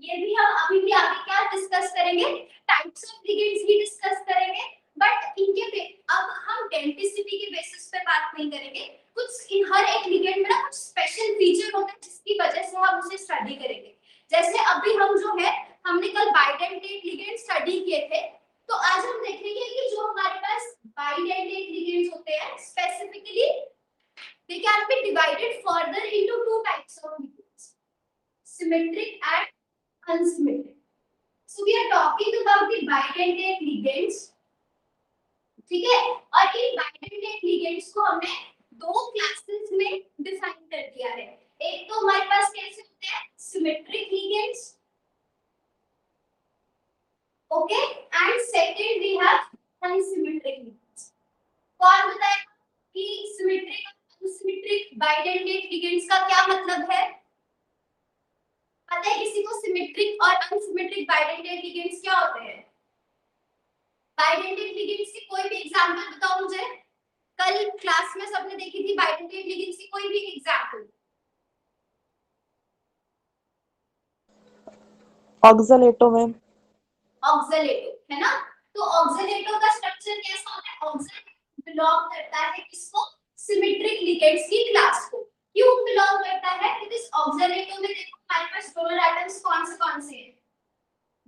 ये भी हम अभी भी आगे क्या डिस्कस करेंगे, टाइप्स ऑफ लिगेंड्स भी डिस्कस करेंगे, बट इनके अब हम डेंटिसिटी के बेसिस पे बात नहीं करेंगे। कुछ इन हर एक लिगेंड में ना कुछ स्पेशल फीचर होते हैं जिसकी वजह से हम उसे स्टडी करेंगे। जैसे अभी हम जो है हमने कल बाइडेंटेट लिगेंड स्टडी किए थे, तो आज हम देखेंगे कि जो हमारे पास बाइडेंटेट लिगेंड्स होते हैं specifically they can be divided further into two types of ligands, symmetric and unsymmetric. So we are talking about the bidentate ligands, ठीक है। और इन बाइडेंटेट लिगेंड्स को हमने दो क्लासेस में डिफाइन कर दिया है। एक तो हमारे पास कैसे होते हैं symmetric ligands, okay, and second we have unsymmetric ligands. कौन बताएगा कि सिमेट्रिक और अनसिमेट्रिक बाइडेंटेट लिगेंड्स का क्या मतलब है? पता है किसी को सिमेट्रिक और अनसिमेट्रिक बाइडेंटेट लिगेंड्स क्या होते हैं? बाइडेंटेट लिगेंड्स की कोई भी एग्जांपल बताओ मुझे। कल क्लास में सबने देखी थी बाइडेंटेट लिगेंड्स की कोई भी एग्जांपल। ऑक्सलेटो मैम। ऑक्सलेटो है ना, तो ऑक्सलेटो का स्ट्रक्चर कैसा होता है? ऑक्सलेटो बिलोंग करता है किसको? सिमेट्रिक लिगेंड्स की क्लास को। क्यों बिलोंग करता है? क्योंकि ऑक्सलेटो में देखो हमारे पास डोनर एटम्स कौन से हैं?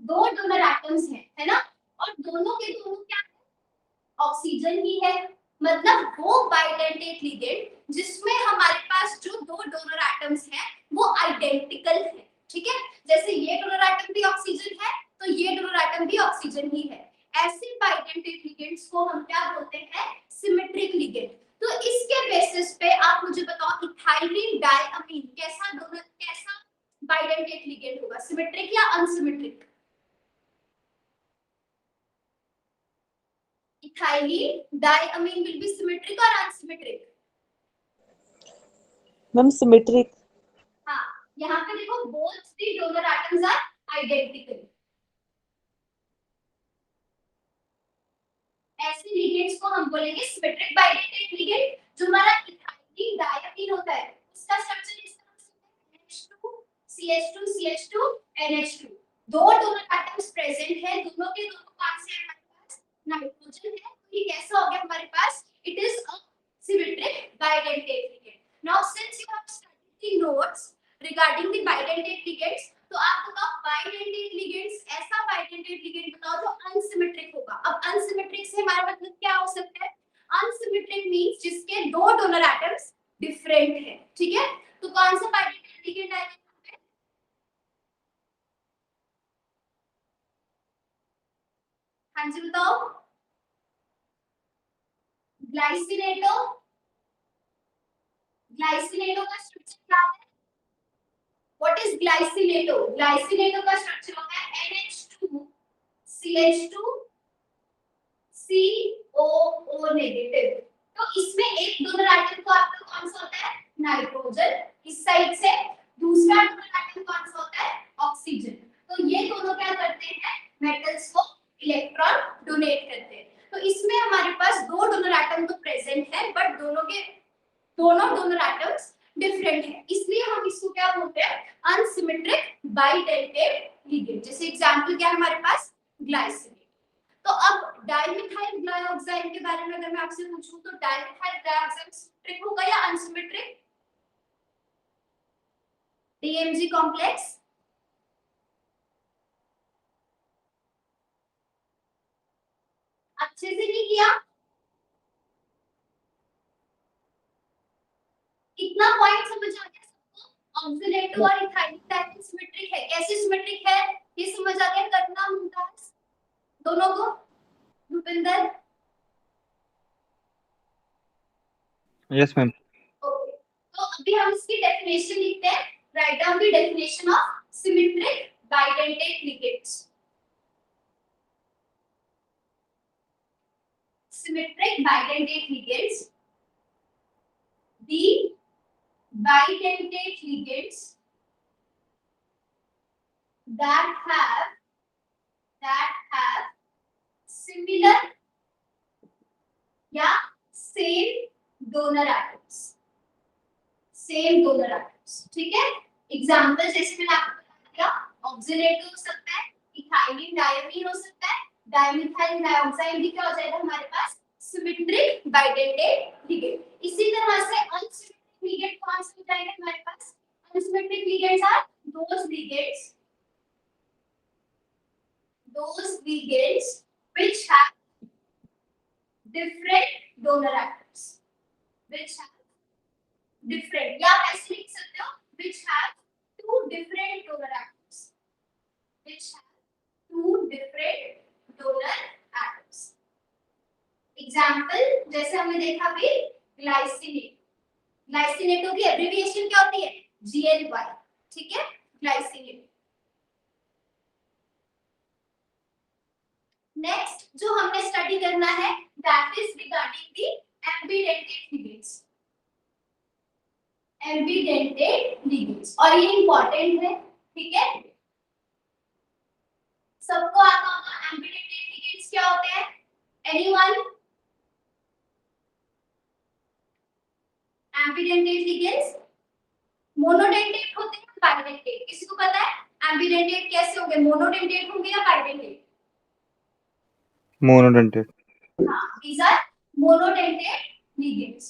दो डोनर एटम्स हैं, है ना, और दोनों के दोनों क्या है? ऑक्सीजन ही है। मतलब वो बाइडेंटेट लिगेंड जिसमें हमारे पास जो दो डोनर एटम्स हैं वो आइडेंटिकल है, ठीक है। जैसे ये डोनर एटम भी ऑक्सीजन है तो ये डोनर एटम भी ऑक्सीजन ही है। ऐसे बाइडेंटेट लिगेंड्स को हम क्या बोलते हैं? Symmetric ligand. तो इसके बेसिस पे आप मुझे बताओ इथाइलिन डायअमीन कैसा बाइडेंटेट लिगेंड होगा, सिमेट्रिक या unsymmetric? Ethylene diamine will be symmetric or unsymmetric? Ma'am symmetric. हाँ, यहाँ पे देखो both the donor atoms are identical. ऐसे लिगेंड्स को हम बोलेंगे सिमेट्रिक बाइडेंटेट लिगेंड। जो हमारा इथाइलिन डायअमीन होता है उसका स्ट्रक्चर इस तरह से है, NH2 CH2 NH2। दो डोनर एटम्स प्रेजेंट है, दोनों के दोनों कौन से हैं हमारे पास? नाइट्रोजन है। तो ये कैसा हो गया हमारे पास? It is a symmetric bidentate ligand. Now since you have studied the notes regarding the bidentate ligands, तो आप बताओ बाइडेंटेट लिगेंड्स ऐसा बाइडेंटेट लिगेंड बताओ जो अनसिमेट्रिक होगा। अब अनसिमेट्रिक से हमारा मतलब क्या हो सकता है? अनसिमेट्रिक मींस जिसके दो डोनर एटम्स डिफरेंट है, ठीक है। तो कौन सा बाइडेंटेट लिगेंड आएगा? हाँ जी बताओ। ग्लाइसिनेटो। ग्लाइसिनेटो का स्ट्रक्चर क्या है? What is glycinato? ग्लाइसिनेटो का स्ट्रक्चर होता है NH2 CH2 COO नेगेटिव। तो इसमें एक डोनर एटम तो आपका कौन सा होता है? नाइट्रोजन इस साइड से, दूसरा डोनर एटम कौन सा होता है? ऑक्सीजन। तो ये दोनों क्या करते हैं? मेटल्स को इलेक्ट्रॉन डोनेट करते हैं। तो इसमें हमारे पास दो डोनर एटम तो प्रेजेंट है बट दोनों डोनर एटम्स डिफरेंट है, इसलिए हम इसको क्या बोलते हैं? Unsymmetric bidentate ligand. जैसे एग्जांपल क्या है हमारे पास? ग्लाइसिन। तो अब डाइमिथाइल डाइऑक्साइड के बारे में अगर मैं आपसे पूछूं तो डाइमिथाइल डाइऑक्साइड सिमेट्रिक होगा या अनसिमेट्रिक? डीएमजी कॉम्प्लेक्स अच्छे से नहीं किया, इतना पॉइंट समझ आ गया सबको? ऑक्सीडेटिव और इथाइलिक डाइऑक्साइड सिमेट्रिक है। कैसे सिमेट्रिक है ये समझ आ गया? करना मुमताज दोनों को। Bhupinder yes ma'am. ओके, तो अभी हम इसकी डेफिनेशन लिखते हैं। Write down the definition of symmetric bidentate ligands. Symmetric bidentate ligands. The bidentate ligands that have similar या same donor atoms, same donor atoms, ठीक है। एग्जाम्पल जैसे मैंने आपको बताया क्या ऑक्सिलेट हो सकता है, इथाइलिन डायमीन हो सकता है, डाइमिथाइल डाइऑक्साइड भी क्या हो जाएगा हमारे पास सिमेट्रिक बाइडेंटेट लिगेंड। इसी तरह से अनसिमेट्रिक लिगेंड कौन से हो जाएगा हमारे पास, unsymmetric ligands are those ligands which have different donor atoms, which have different, या आप ऐसे लिख सकते हो which have two different donor atoms, which have two different donor atoms. Example जैसे हमने देखा भी ग्लाइसिनेट, ग्लाइसिनेटों की एब्रिविएशन क्या होती है GLY, ठीक है ग्लाइसिनेट। नेक्स्ट जो हमने स्टडी करना है that is regarding the ambidentate ligands, ambidentate ligands, और ये इंपॉर्टेंट है, ठीक है सबको आता होगा एम्बिडेंटेड लिगेंड्स क्या होते हैं, एनीवन एम्बिडेंटेड लिगेंड्स मोनोडेंटेट होते हैं बाइडेंटेट, किसी को पता है एम्बिडेंटेट कैसे होंगे, मोनोडेंटेट होंगे या बाइडेंटेट, Monodentate. हाँ these are monodentate ligands।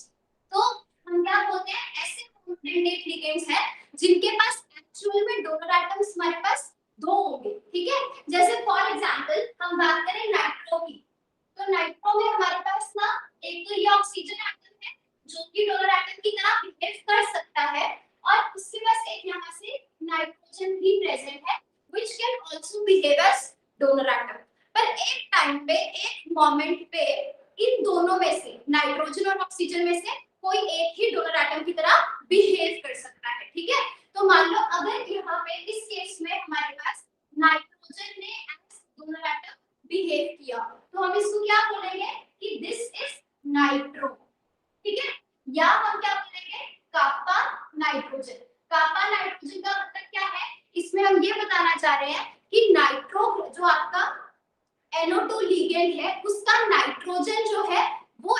तो हम क्या बोलते हैं ऐसे monodentate ligands हैं जिनके पास एक्चुअल में डोनर एटम्स हमारे पास दो होंगे, ठीक है जैसे फॉर एग्जांपल हम बात करें नाइट्रो की, तो नाइट्रो में हमारे पास ना एक तो ये ऑक्सीजन एटम है जो कि डोनर एटम की तरह बिहेव कर सकता है, और उसके पास एक यहाँ से नाइट्रोजन भी प्रेजेंट है which can also behave as donor atom. पर एक टाइम पे एक मोमेंट पे इन दोनों में से नाइट्रोजन और ऑक्सीजन में से कोई एक ही डोनर एटम की तरह बिहेव कर सकता है, ठीक है तो मान लो अगर यहाँ पे इस केस में हमारे पास नाइट्रोजन ने एज डोनर एटम बिहेव किया तो हम इसको क्या बोलेंगे कि दिस इज नाइट्रो, ठीक है या हम क्या बोलेंगे कापा नाइट्रोजन। कापा नाइट्रोजन का मतलब क्या है, इसमें हम ये बताना चाह रहे हैं कि नाइट्रो जो आपका NO2 लिगेंड है उसका नाइट्रोजन जो है वो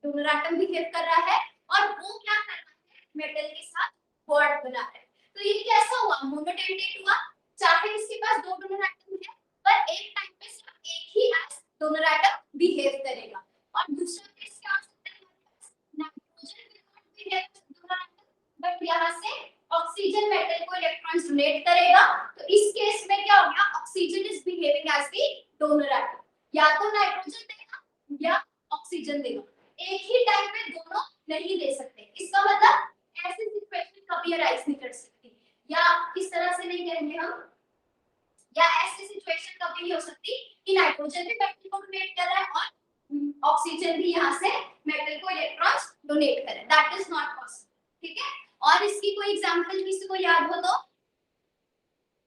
डोनर एटम बिहेव कर रहा है और वो क्या कर रहा है मेटल के साथ बॉन्ड बना रहा है। तो ये कैसा हुआ मोनोडेंटेट हुआ, चाहे इसके पास दो डोनर एटम है पर एक टाइम पे सिर्फ एक ही डोनर एटम बिहेव करेगा। और दूसरा केस क्या हो सकता है nitrogen will not behave donor atom but यहां से ऑक्सीजन मेटल को इलेक्ट्रॉन्स डोनेट करेगा, तो इस केस में क्या हो गया oxygen is behaving as the donor atom, या तो नाइट्रोजन देगा या ऑक्सीजन देगा, एक ही टाइम पे दोनों नहीं दे सकते। इसका मतलब ऐसी सिचुएशन कभी अराइज नहीं कर सकती, या इस तरह से नहीं कहेंगे हम, या ऐसी सिचुएशन कभी नहीं हो सकती कि नाइट्रोजन भी मेटल को डोनेट कर रहा है और ऑक्सीजन भी यहां से मेटल को इलेक्ट्रॉन्स डोनेट कर रहा है, दैट इज नॉट पॉसिबल, ठीक है। और इसकी कोई एग्जांपल किसी को याद हो तो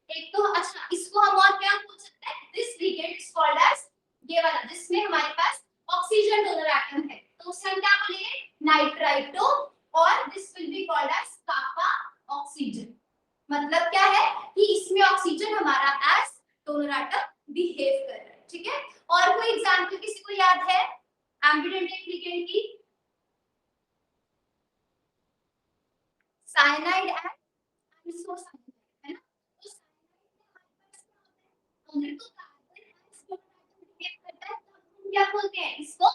एक तो अच्छा इसको हम और क्या बोल सकते हैं this ligand is called as ये वाला जिसमें हमारे पास ऑक्सीजन डोनर एटम है तो उसे हम क्या बोलेंगे नाइट्राइटो, और this will be called as kappa oxygen. मतलब क्या है कि इसमें ऑक्सीजन हमारा एज डोनर एटम बिहेव कर रहा है, ठीक है। और कोई एग्जांपल किसी को याद है एम्बिडेंटेड लिगेंड की, साइनाइड एंड आइसोसाइनाइड है ना, तो साइनाइड में हमारे पास क्या होता है अगर तो कार्बन एज बिहेव करता है तो हम क्या बोलते हैं इसको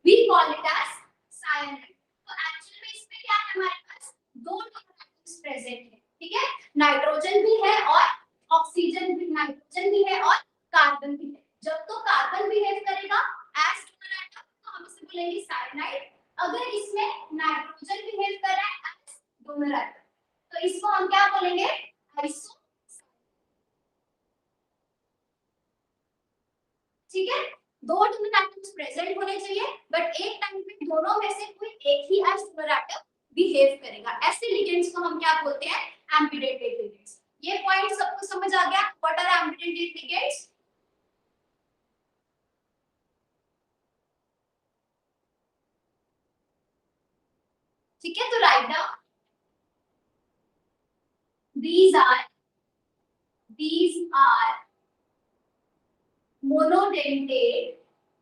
we call it as cyanide. तो एक्चुअल में इसमें क्या है हमारे पास दो एटम्स प्रेजेंट है, ठीक है नाइट्रोजन भी है और ऑक्सीजन भी, नाइट्रोजन भी है और कार्बन भी है। जब तो कार्बन बिहेव करेगा एज डोनर एटम तो हम इसे बोलेंगे साइनाइड, अगर इसमें नाइट्रोजन बिहेव कर रहा है एज डोनर एटम तो इसको हम क्या बोलेंगे आइसो, ठीक है। दो डोनर एटम्स प्रेजेंट होने चाहिए बट एक टाइम पे दोनों में से कोई एक ही एज डोनर एटम बिहेव करेगा, ऐसे लिगेंड्स को हम क्या बोलते हैं एम्बिडेंटेड लिगेंड्स। ये पॉइंट सबको समझ आ गया व्हाट आर एम्बिडेंटेड लिगेंड्स। ठीक है तो right down these are monodentate,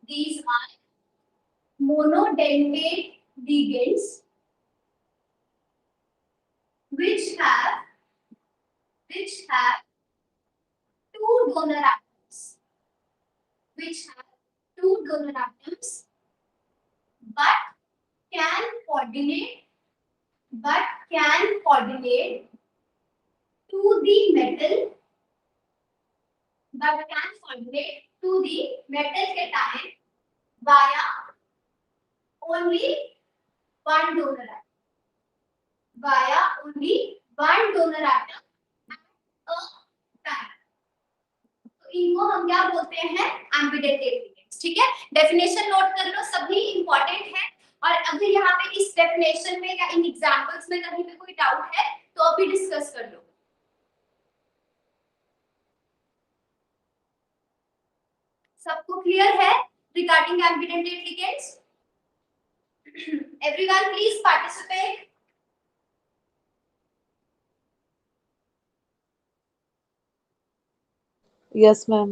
these are monodentate ligands which have donor atoms, which have two donor atoms, but can coordinate to the metal, cation via only one donor atom, at a time. तो इनको हम क्या बोलते हैं? Ambidentate ligands. ठीक है, definition note कर लो, सभी इंपॉर्टेंट है। और अगर यहाँ पे इस डेफिनेशन में या इन एग्जांपल्स में कहीं पे कोई डाउट है तो अभी डिस्कस कर लो। सबको क्लियर है regarding ambidentate ligands? Everyone please participate. Yes, ma'am.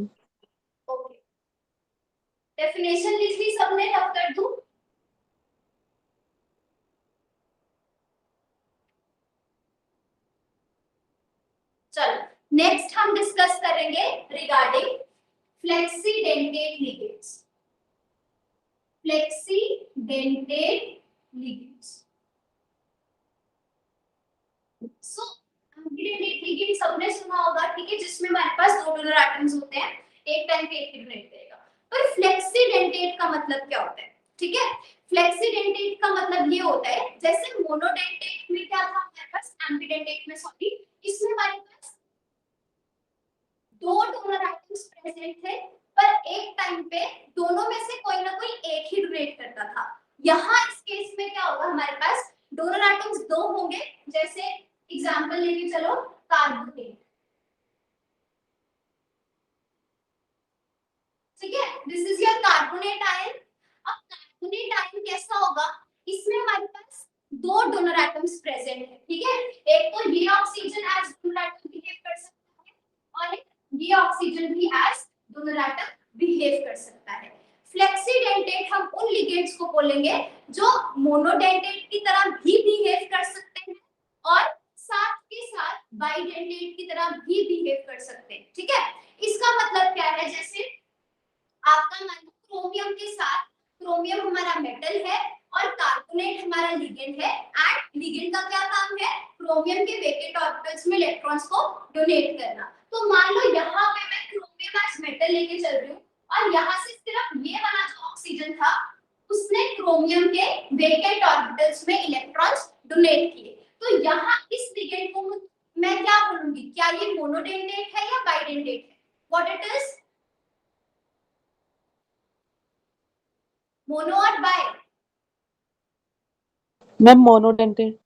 Okay, definition लिख ली सबने? तब कर दूं? चलो नेक्स्ट हम डिस्कस करेंगे रिगार्डिंग फ्लेक्सीडेंटेड लिगेंड्स। सो एम्बिडेंटेड लिगेंड सबने सुना होगा, ठीक है, जिसमें हमारे पास दो डोनर एटम्स होते हैं, एक टाइम पे एक डोनेट करेगा। पर फ्लेक्सीडेंटेड का मतलब क्या होता है? ठीक है, फ्लेक्सीडेंटेड का मतलब ये होता है, जैसे मोनोडेंटेड में क्या था हमारे पास, एम्बिडेंटेड में सॉरी, इसमें हमारे पास दो डोनर एटम्स प्रेजेंट थे, पर एक टाइम पे दोनों में से कोई ना कोई एक ही डोनेट करता था। यहाँ इस केस में क्या होगा, हमारे पास डोनर एटम्स दो होंगे, जैसे एग्जांपल लेके चलो कार्बोनेट। ठीक है, this is your carbonate ion. अब कार्बोनेट आयन कैसा होगा, इसमें हमारे पास दो डोनर एटम्स प्रेजेंट है। ठीक है, एक तो ये oxygen as donor atom behave कर सकता है और एक ये ऑक्सीजन भी एज डोनर एटम बिहेव कर सकता है। फ्लेक्सीडेंटेड हम उन लिगेंड्स को बोलेंगे जो मोनोडेंटेड की तरह भी बिहेव कर सकते हैं और साथ के साथ बाइडेंटेड की तरह भी बिहेव कर सकते हैं। ठीक है, इसका मतलब क्या है, जैसे आपका मान लो क्रोमियम के साथ, क्रोमियम हमारा मेटल है और कार्बोनेट हमारा लिगेंड है, एंड लिगेंड का क्या काम है, क्रोमियम के वेकेट ऑर्बिटल्स में इलेक्ट्रॉन्स को डोनेट करना। तो मान लो यहाँ पे मैं क्रोमियम एज मेटल लेके चल रही हूँ और यहाँ से सिर्फ ये वाला जो ऑक्सीजन था उसने क्रोमियम के वेकेट ऑर्बिटल्स में इलेक्ट्रॉन्स डोनेट किए। तो यहाँ इस लिगेंड को मैं क्या बोलूंगी, क्या ये मोनोडेंटेट है या बाइडेंटेट है? व्हाट इट इज, मोनो और बाय? Ma'am monodentate.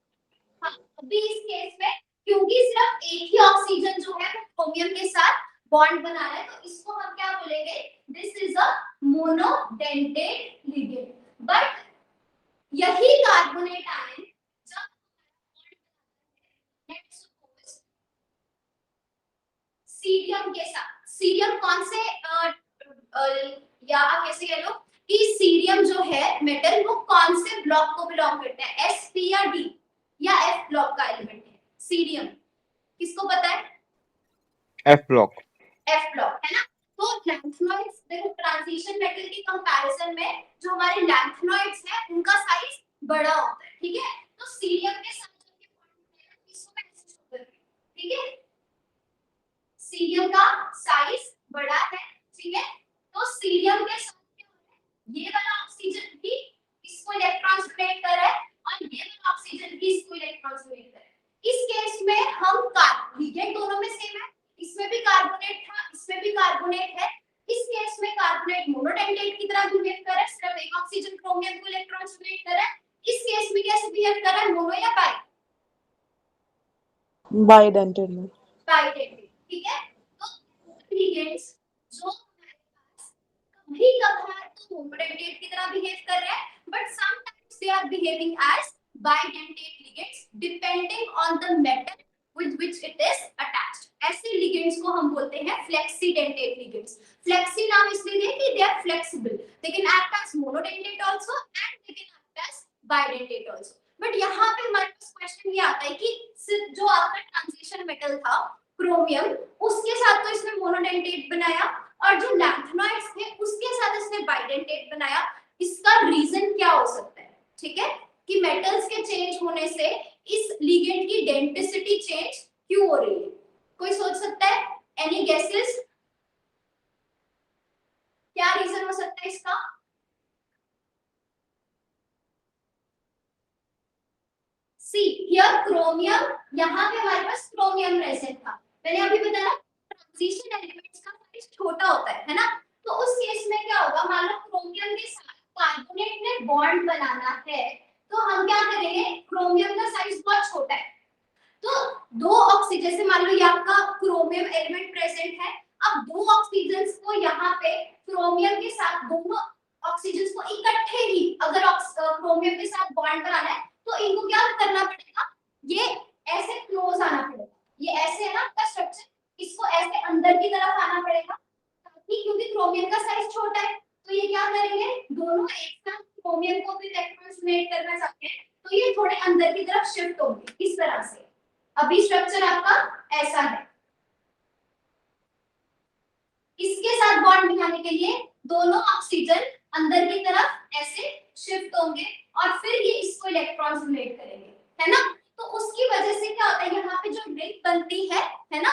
हाँ, अभी इस केस में क्योंकि सिर्फ एक ही ऑक्सीजन जो है वो क्रोमियम के साथ बॉन्ड बना रहा है, तो इसको हम क्या बोलेंगे, this is a monodentate ligand. But यही कार्बोनेट आयन जब लेट्स सपोज सीरियम के साथ, सीरियम कौन से या आप कैसे कह लो कि सीरियम जो है मेटल वो कौन से ब्लॉक को बिलोंग करता है, एस, पी या डी या एफ ब्लॉक का एलिमेंट है सीरियम? किसको पता है? F block. एफ ब्लॉक है ना। तो लैंथेनॉइड्स, देखो ट्रांजिशन मेटल के कंपैरिजन में जो हमारे लैंथेनॉइड्स है उनका साइज बड़ा होता है। ठीक है, तो सीरियम के साथ ठीक है, सीरियम का साइज बड़ा है। ठीक है, तो सीरियम के साथ क्या हो रहा है, ये वाला ऑक्सीजन भी इसको इलेक्ट्रॉन्स डोनेट कर रहा है और ये वाला ऑक्सीजन भी इसको इलेक्ट्रॉन्स डोनेट कर रहा है। इस केस में हम लिगेंड दोनों में सेम है, इसमें भी कार्बोनेट था, इसमें भी कार्बोनेट है। इस केस में कार्बोनेट मोनोडेंटेट की तरह बिहेव कर रहा है, सिर्फ एक ऑक्सीजन क्रोमियम को इलेक्ट्रॉन्स डोनेट कर रहा है। इस केस में कैसे बिहेव कर रहा है, मोनो या बाइ? बाइडेंटेड में। बाइडेंटेड। ठीक है, तो लिगेंड्स जो हमारे पास कभी कभार तो मोनोडेंटेट की तरह बिहेव कर रहे हैं, but sometimes they are behaving as bidentate ligands depending on the metal with which it is attached. ऐसे लिगेंड्स को हम बोलते हैं फ्लेक्सीडेंटेड लिगेंड्स। फ्लेक्सी नाम इसलिए दिया कि they are flexible, they can act as monodentate also and they can act as bidentate also. But यहाँ पे हमारे पास क्वेश्चन ये आता है कि सिर्फ जो आपका ट्रांजिशन मेटल था क्रोमियम, उसके साथ तो इसने मोनोडेंटेट बनाया, और जो लैंथेनॉइड्स थे उसके साथ इसने बाइडेंटेट बनाया। इसका रीजन क्या हो सकता है? ठीक है, कि मेटल्स के चेंज होने से इस लिगेंड की डेंसिटी चेंज क्यों हो रही है? कोई सोच सकता है? Any guesses? क्या रीजन हो सकता है इसका? सी हियर क्रोमियम, यहाँ पे हमारे पास क्रोमियम प्रेजेंट था। मैंने अभी बताया ट्रांजिशन एलिमेंट्स का साइज छोटा होता है ना? तो उस केस में क्या होगा, मान लो क्रोमियम के साथ कार्बोनेट ने बॉन्ड बनाना है, तो हम क्या करेंगे, क्रोमियम का साइज बहुत छोटा है, तो दो ऑक्सीजन, जैसे मान लो ये आपका क्रोमियम एलिमेंट प्रेजेंट है, अब दो ऑक्सीजन्स को यहाँ पे क्रोमियम के साथ, दोनों ऑक्सीजन्स को इकट्ठे ही अगर क्रोमियम के साथ बॉन्ड बनाना है, तो इनको क्या करना पड़ेगा, ये ऐसे क्लोज आना पड़ेगा, ये ऐसे है ना आपका स्ट्रक्चर, इसको ऐसे अंदर की तरफ आना पड़ेगा, ताकि क्योंकि क्रोमियम का साइज छोटा है, तो ये क्या करेंगे, दोनों एक साथ क्रोमियम को भी इलेक्ट्रॉन्स डोनेट करना चाहते हैं, तो ये थोड़े अंदर की तरफ शिफ्ट होंगे इस तरह से। अभी स्ट्रक्चर आपका ऐसा है, इसके साथ बॉन्ड बनाने के लिए दोनों ऑक्सीजन अंदर की तरफ ऐसे शिफ्ट होंगे, और फिर ये इसको इलेक्ट्रॉन्स डोनेट करेंगे, है ना? तो उसकी वजह से क्या होता है, यहाँ पे जो रिंग बनती है ना,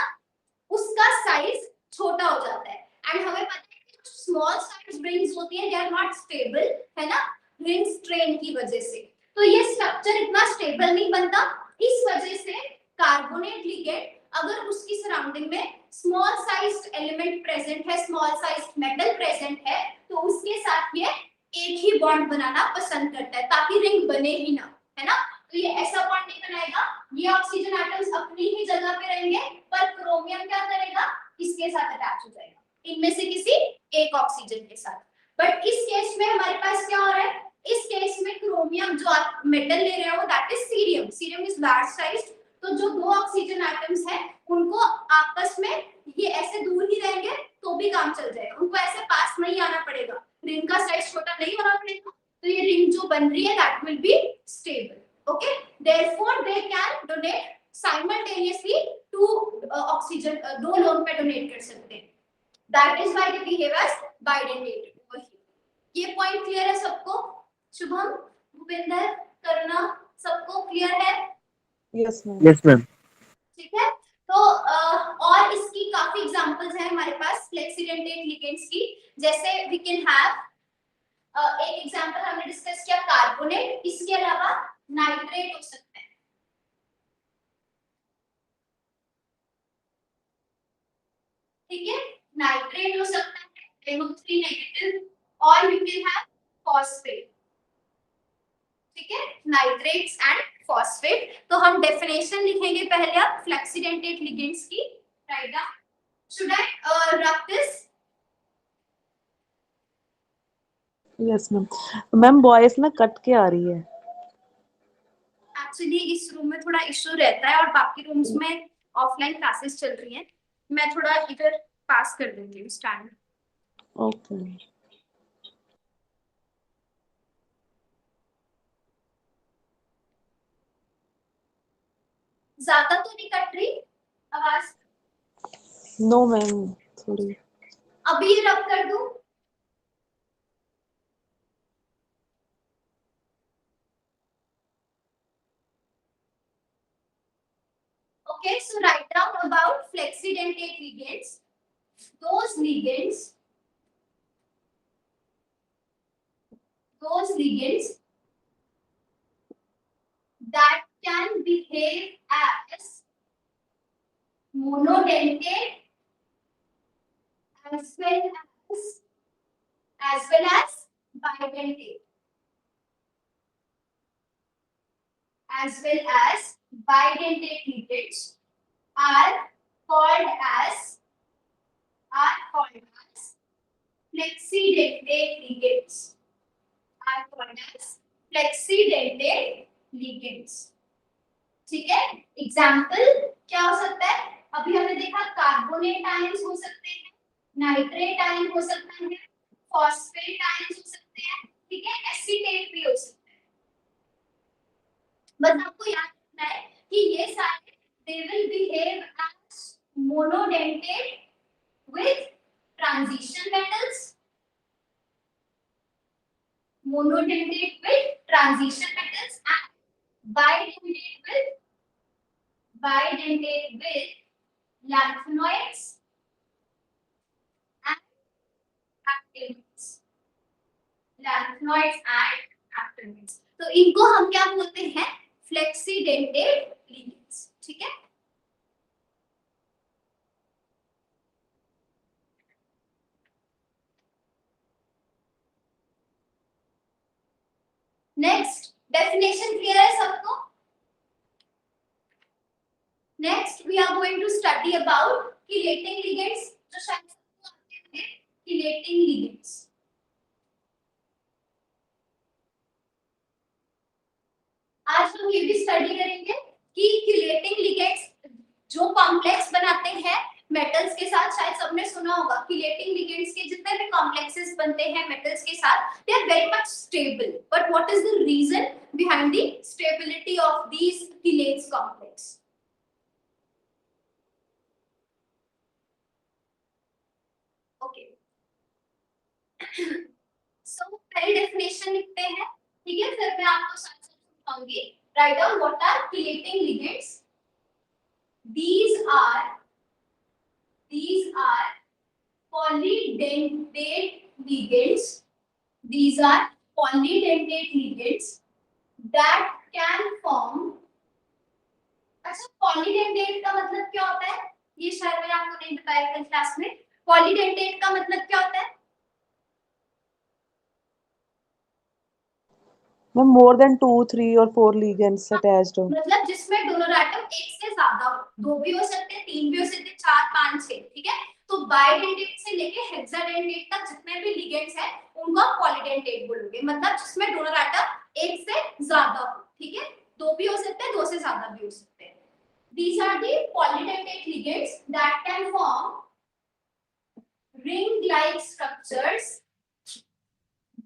उसका साइज छोटा हो जाता है। एंड हमें पता है कि जो स्मॉल साइज रिंग्स होती हैं, दे आर नॉट स्टेबल, है ना, रिंग स्ट्रेन की वजह से, तो ये स्ट्रक्चर इतना स्टेबल नहीं बनता। इस वजह से कार्बोनेट लिगेंड अगर उसकी सराउंडिंग में स्मॉल साइज्ड एलिमेंट प्रेजेंट है, स्मॉल साइज्ड मेटल प्रेजेंट है, तो उसके साथ ये एक ही बॉन्ड बनाना पसंद करता है, ताकि रिंग बने ही ना, है ना? तो ये ऐसा बॉन्ड नहीं बनाएगा, ये ऑक्सीजन एटम्स अपनी ही जगह पे रहेंगे, पर क्रोमियम क्या करेगा, इसके साथ अटैच हो जाएगा, इनमें से किसी एक ऑक्सीजन के साथ। बट इस केस में हमारे पास क्या हो रहा है, इस केस में क्रोमियम जो आप मेटल ले रहे हो that is cerium, cerium is large sized, तो जो दो ऑक्सीजन एटम्स हैं उनको आपस में ये ऐसे दूर ही रहेंगे तो भी काम चल जाएगा, उनको ऐसे पास नहीं आना पड़ेगा, रिंग का साइज छोटा नहीं होना पड़ेगा, तो ये रिंग जो बन रही है that will be stable. Okay, therefore they can donate simultaneously to oxygen, दो लोन पे डोनेट कर सकते हैं, that is why they behave as bidentate. ये पॉइंट क्लियर है सबको? शुभम, भूपेंद्र, करुणा, सबको क्लियर है? Yes, ma'am. Yes, ma'am. ठीक है, तो और इसकी काफी एग्जांपल्स हैं हमारे पास फ्लेक्सीडेंटेट लिगेंड्स की, जैसे वी कैन हैव एक एग्जांपल हमने डिस्कस किया कार्बोनेट, इसके अलावा नाइट्रेट हो सकता है, ठीक है, नाइट्रेट हो सकता है NO3 नेगेटिव, और यू कैन हैव फॉस्फेट, ठीक है, नाइट्रेट्स एंड फॉस्फेट। तो हम डेफिनेशन लिखेंगे पहले आप फ्लेक्सीडेंटेट लिगेंड्स की, राइट डाउन। शुड आई रख this? Yes, ma'am. Ma'am voice ना कट के आ रही है। एक्चुअली इस रूम में थोड़ा इशू रहता है, और बाकी रूम्स में ऑफलाइन क्लासेस चल रही हैं, मैं थोड़ा इधर पास कर देती हूँ स्टैंड। Okay. ज्यादा तो नहीं कट रही आवाज? No, ma'am. थोड़ी। अभी ये रब कर दूं? Okay, so write down about flexidentate ligands. Those ligands that can behave as monodentate as well as bidentate, as well as bidentate ligands are called as flexidentate ligands, are called as flexidentate ligands। ठीक है, example क्या हो सकता है, अभी हमने देखा carbonate ions हो सकते हैं, नाइट्रेट आयन हो सकता है, फॉस्फेट आयंस हो सकते हैं, ठीक है, एसीटेट भी हो सकता है। बस आपको याद रखना है कि ये सारे they will behave as monodentate with transition metals, monodentate with transition metals, and bidentate with lanthanoids and actinides. Lanthanoids and actinides. तो इनको हम क्या बोलते हैं? Flexidentate ligands. ठीक है. नेक्स्ट डेफिनेशन क्लियर है सबको? Next we are going to study about chelating ligands, जो शायद सबको आते होंगे. Chelating ligands. आज हम ये भी स्टडी करेंगे कि किलेटिंग लिगेंड्स जो कॉम्प्लेक्स बनाते हैं मेटल्स के साथ. शायद सबने सुना होगा किलेटिंग लिगेंड्स के जितने भी कॉम्प्लेक्सेस बनते हैं मेटल्स के साथ, they are very much stable. But what is the reason behind the stability of these chelates complex? Okay, so पहली डेफिनेशन लिखते हैं. ठीक है, फिर मैं आपको साथ साथ समझाऊंगी. Write down what are chelating ligands. These are polydentate ligands. These are polydentate ligands that can form. अच्छा, polydentate का मतलब क्या होता है? ये शायद मैंने आपको नहीं बताया कल क्लास में. polydentate का मतलब क्या होता है? more than 2, 3 or 4 ligands attached हो. मतलब जिसमें डोनर एटम एक से ज्यादा हो. 2 भी हो सकते हैं, 3 भी हो सकते हैं, 4, 5, 6. ठीक है, तो बाइडेंटेट से लेके हेक्साडेंटेट तक जितने भी लिगेंड्स हैं उनको आप पॉलीडेंटेट बोलोगे. मतलब जिसमें डोनर एटम एक से ज्यादा हो. ठीक है, 2 भी हो सकते हैं, 2 से ज्यादा भी हो सकते हैं. These are the polydentate ligands that can form ring-like structures.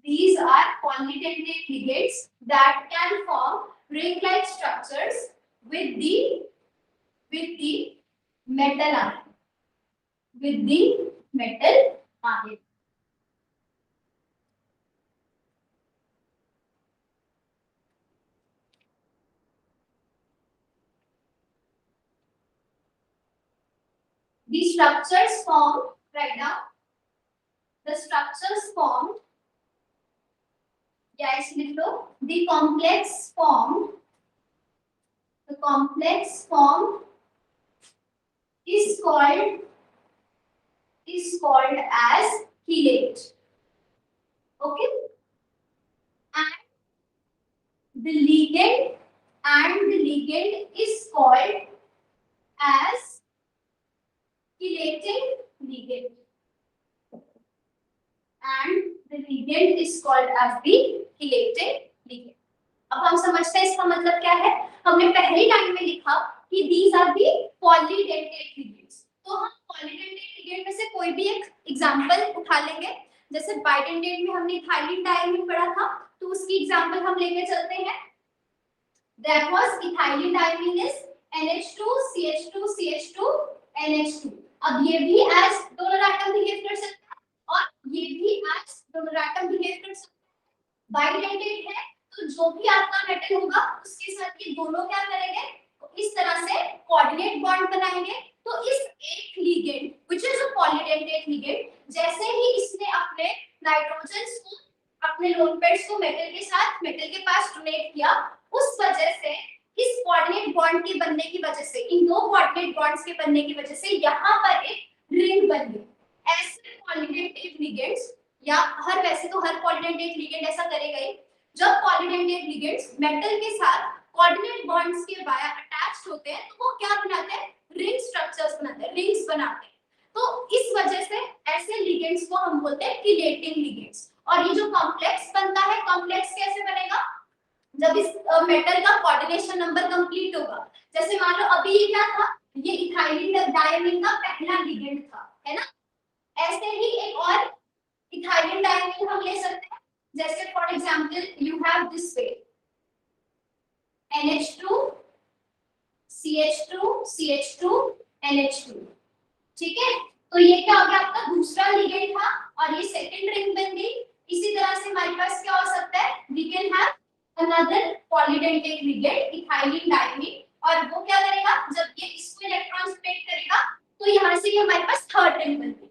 These are polydentate ligands that can form ring-like structures with the metal ion. With the metal ion. The structures formed, right now, the structures formed, guys, लिख लो. The complex formed is called as chelate. Okay, and the ligand is called as chelating ligand. And the ligand is called as the chelating ligand. अब हम समझते हैं इसका मतलब क्या है. हमने पहली लाइन में लिखा कि these are the polydentate ligands. तो हम polydentate ligand में से कोई भी एक एग्जांपल उठा लेंगे. जैसे bidentate में हमने इथाइलिन डायमीन पढ़ा था, तो उसकी एग्जांपल हम लेके चलते हैं. That was ethylene diamine is NH2 CH2 CH2 NH2. अब ये भी as डोनर एटम बिहेव कर सकता है और ये भी as डोनर एटम बिहेव कर सकता है. बाइडेंटेट है तो जो भी आपका मेटल होगा उसके साथ ये दोनों क्या करेंगे, इस तरह से कोऑर्डिनेट बॉन्ड बनाएंगे. तो इस एक ligand which is a polydentate ligand, जैसे ही इसने अपने नाइट्रोजन्स को, अपने लोन पेयर्स को मेटल के साथ, मेटल के पास डोनेट किया, उस वजह से इस कोऑर्डिनेट बॉन्ड के बनने की वजह से, इन दो कोऑर्डिनेट बॉन्ड्स के बनने की वजह से यहाँ पर एक रिंग बन गई. ऐसे पॉलीडेंटेट लिगेंड्स, या वैसे तो हर पॉलीडेंटेट लिगेंड ऐसा करेगा ही. जब पॉलीडेंटेट लिगेंड्स मेटल के साथ कोऑर्डिनेट बॉन्ड्स के वाया अटैच्ड होते हैं तो वो क्या बनाते हैं, रिंग स्ट्रक्चर्स बनाते हैं, रिंग्स बनाते हैं. तो इस वजह से ऐसे लिगेंड्स को हम बोलते हैं किलेटिंग लिगेंड्स. और ये जो कॉम्प्लेक्स बनता है, कॉम्प्लेक्स कैसे बनेगा, जब इस मेटल का कोऑर्डिनेशन नंबर कंप्लीट होगा. जैसे मान लो अभी ये क्या था, ये इथाइलिन डायमीन का पहला लिगेंड था, है ना. ऐसे ही एक और इथाइलिन डायमीन हम ले सकते हैं. जैसे for example you have this way NH2 CH2 CH2 NH2. ठीक है, तो ये क्या हो गया आपका दूसरा लिगेंड था और ये सेकंड रिंग बन गई। इसी तरह से हमारे पास क्या हो सकता है, we can have another polydentate ligand ethylene diamine, और वो क्या करेगा, जब ये इसको इलेक्ट्रॉन स्प्रेड करेगा तो यहाँ से ये हमारे पास थर्ड रिंग बन गई।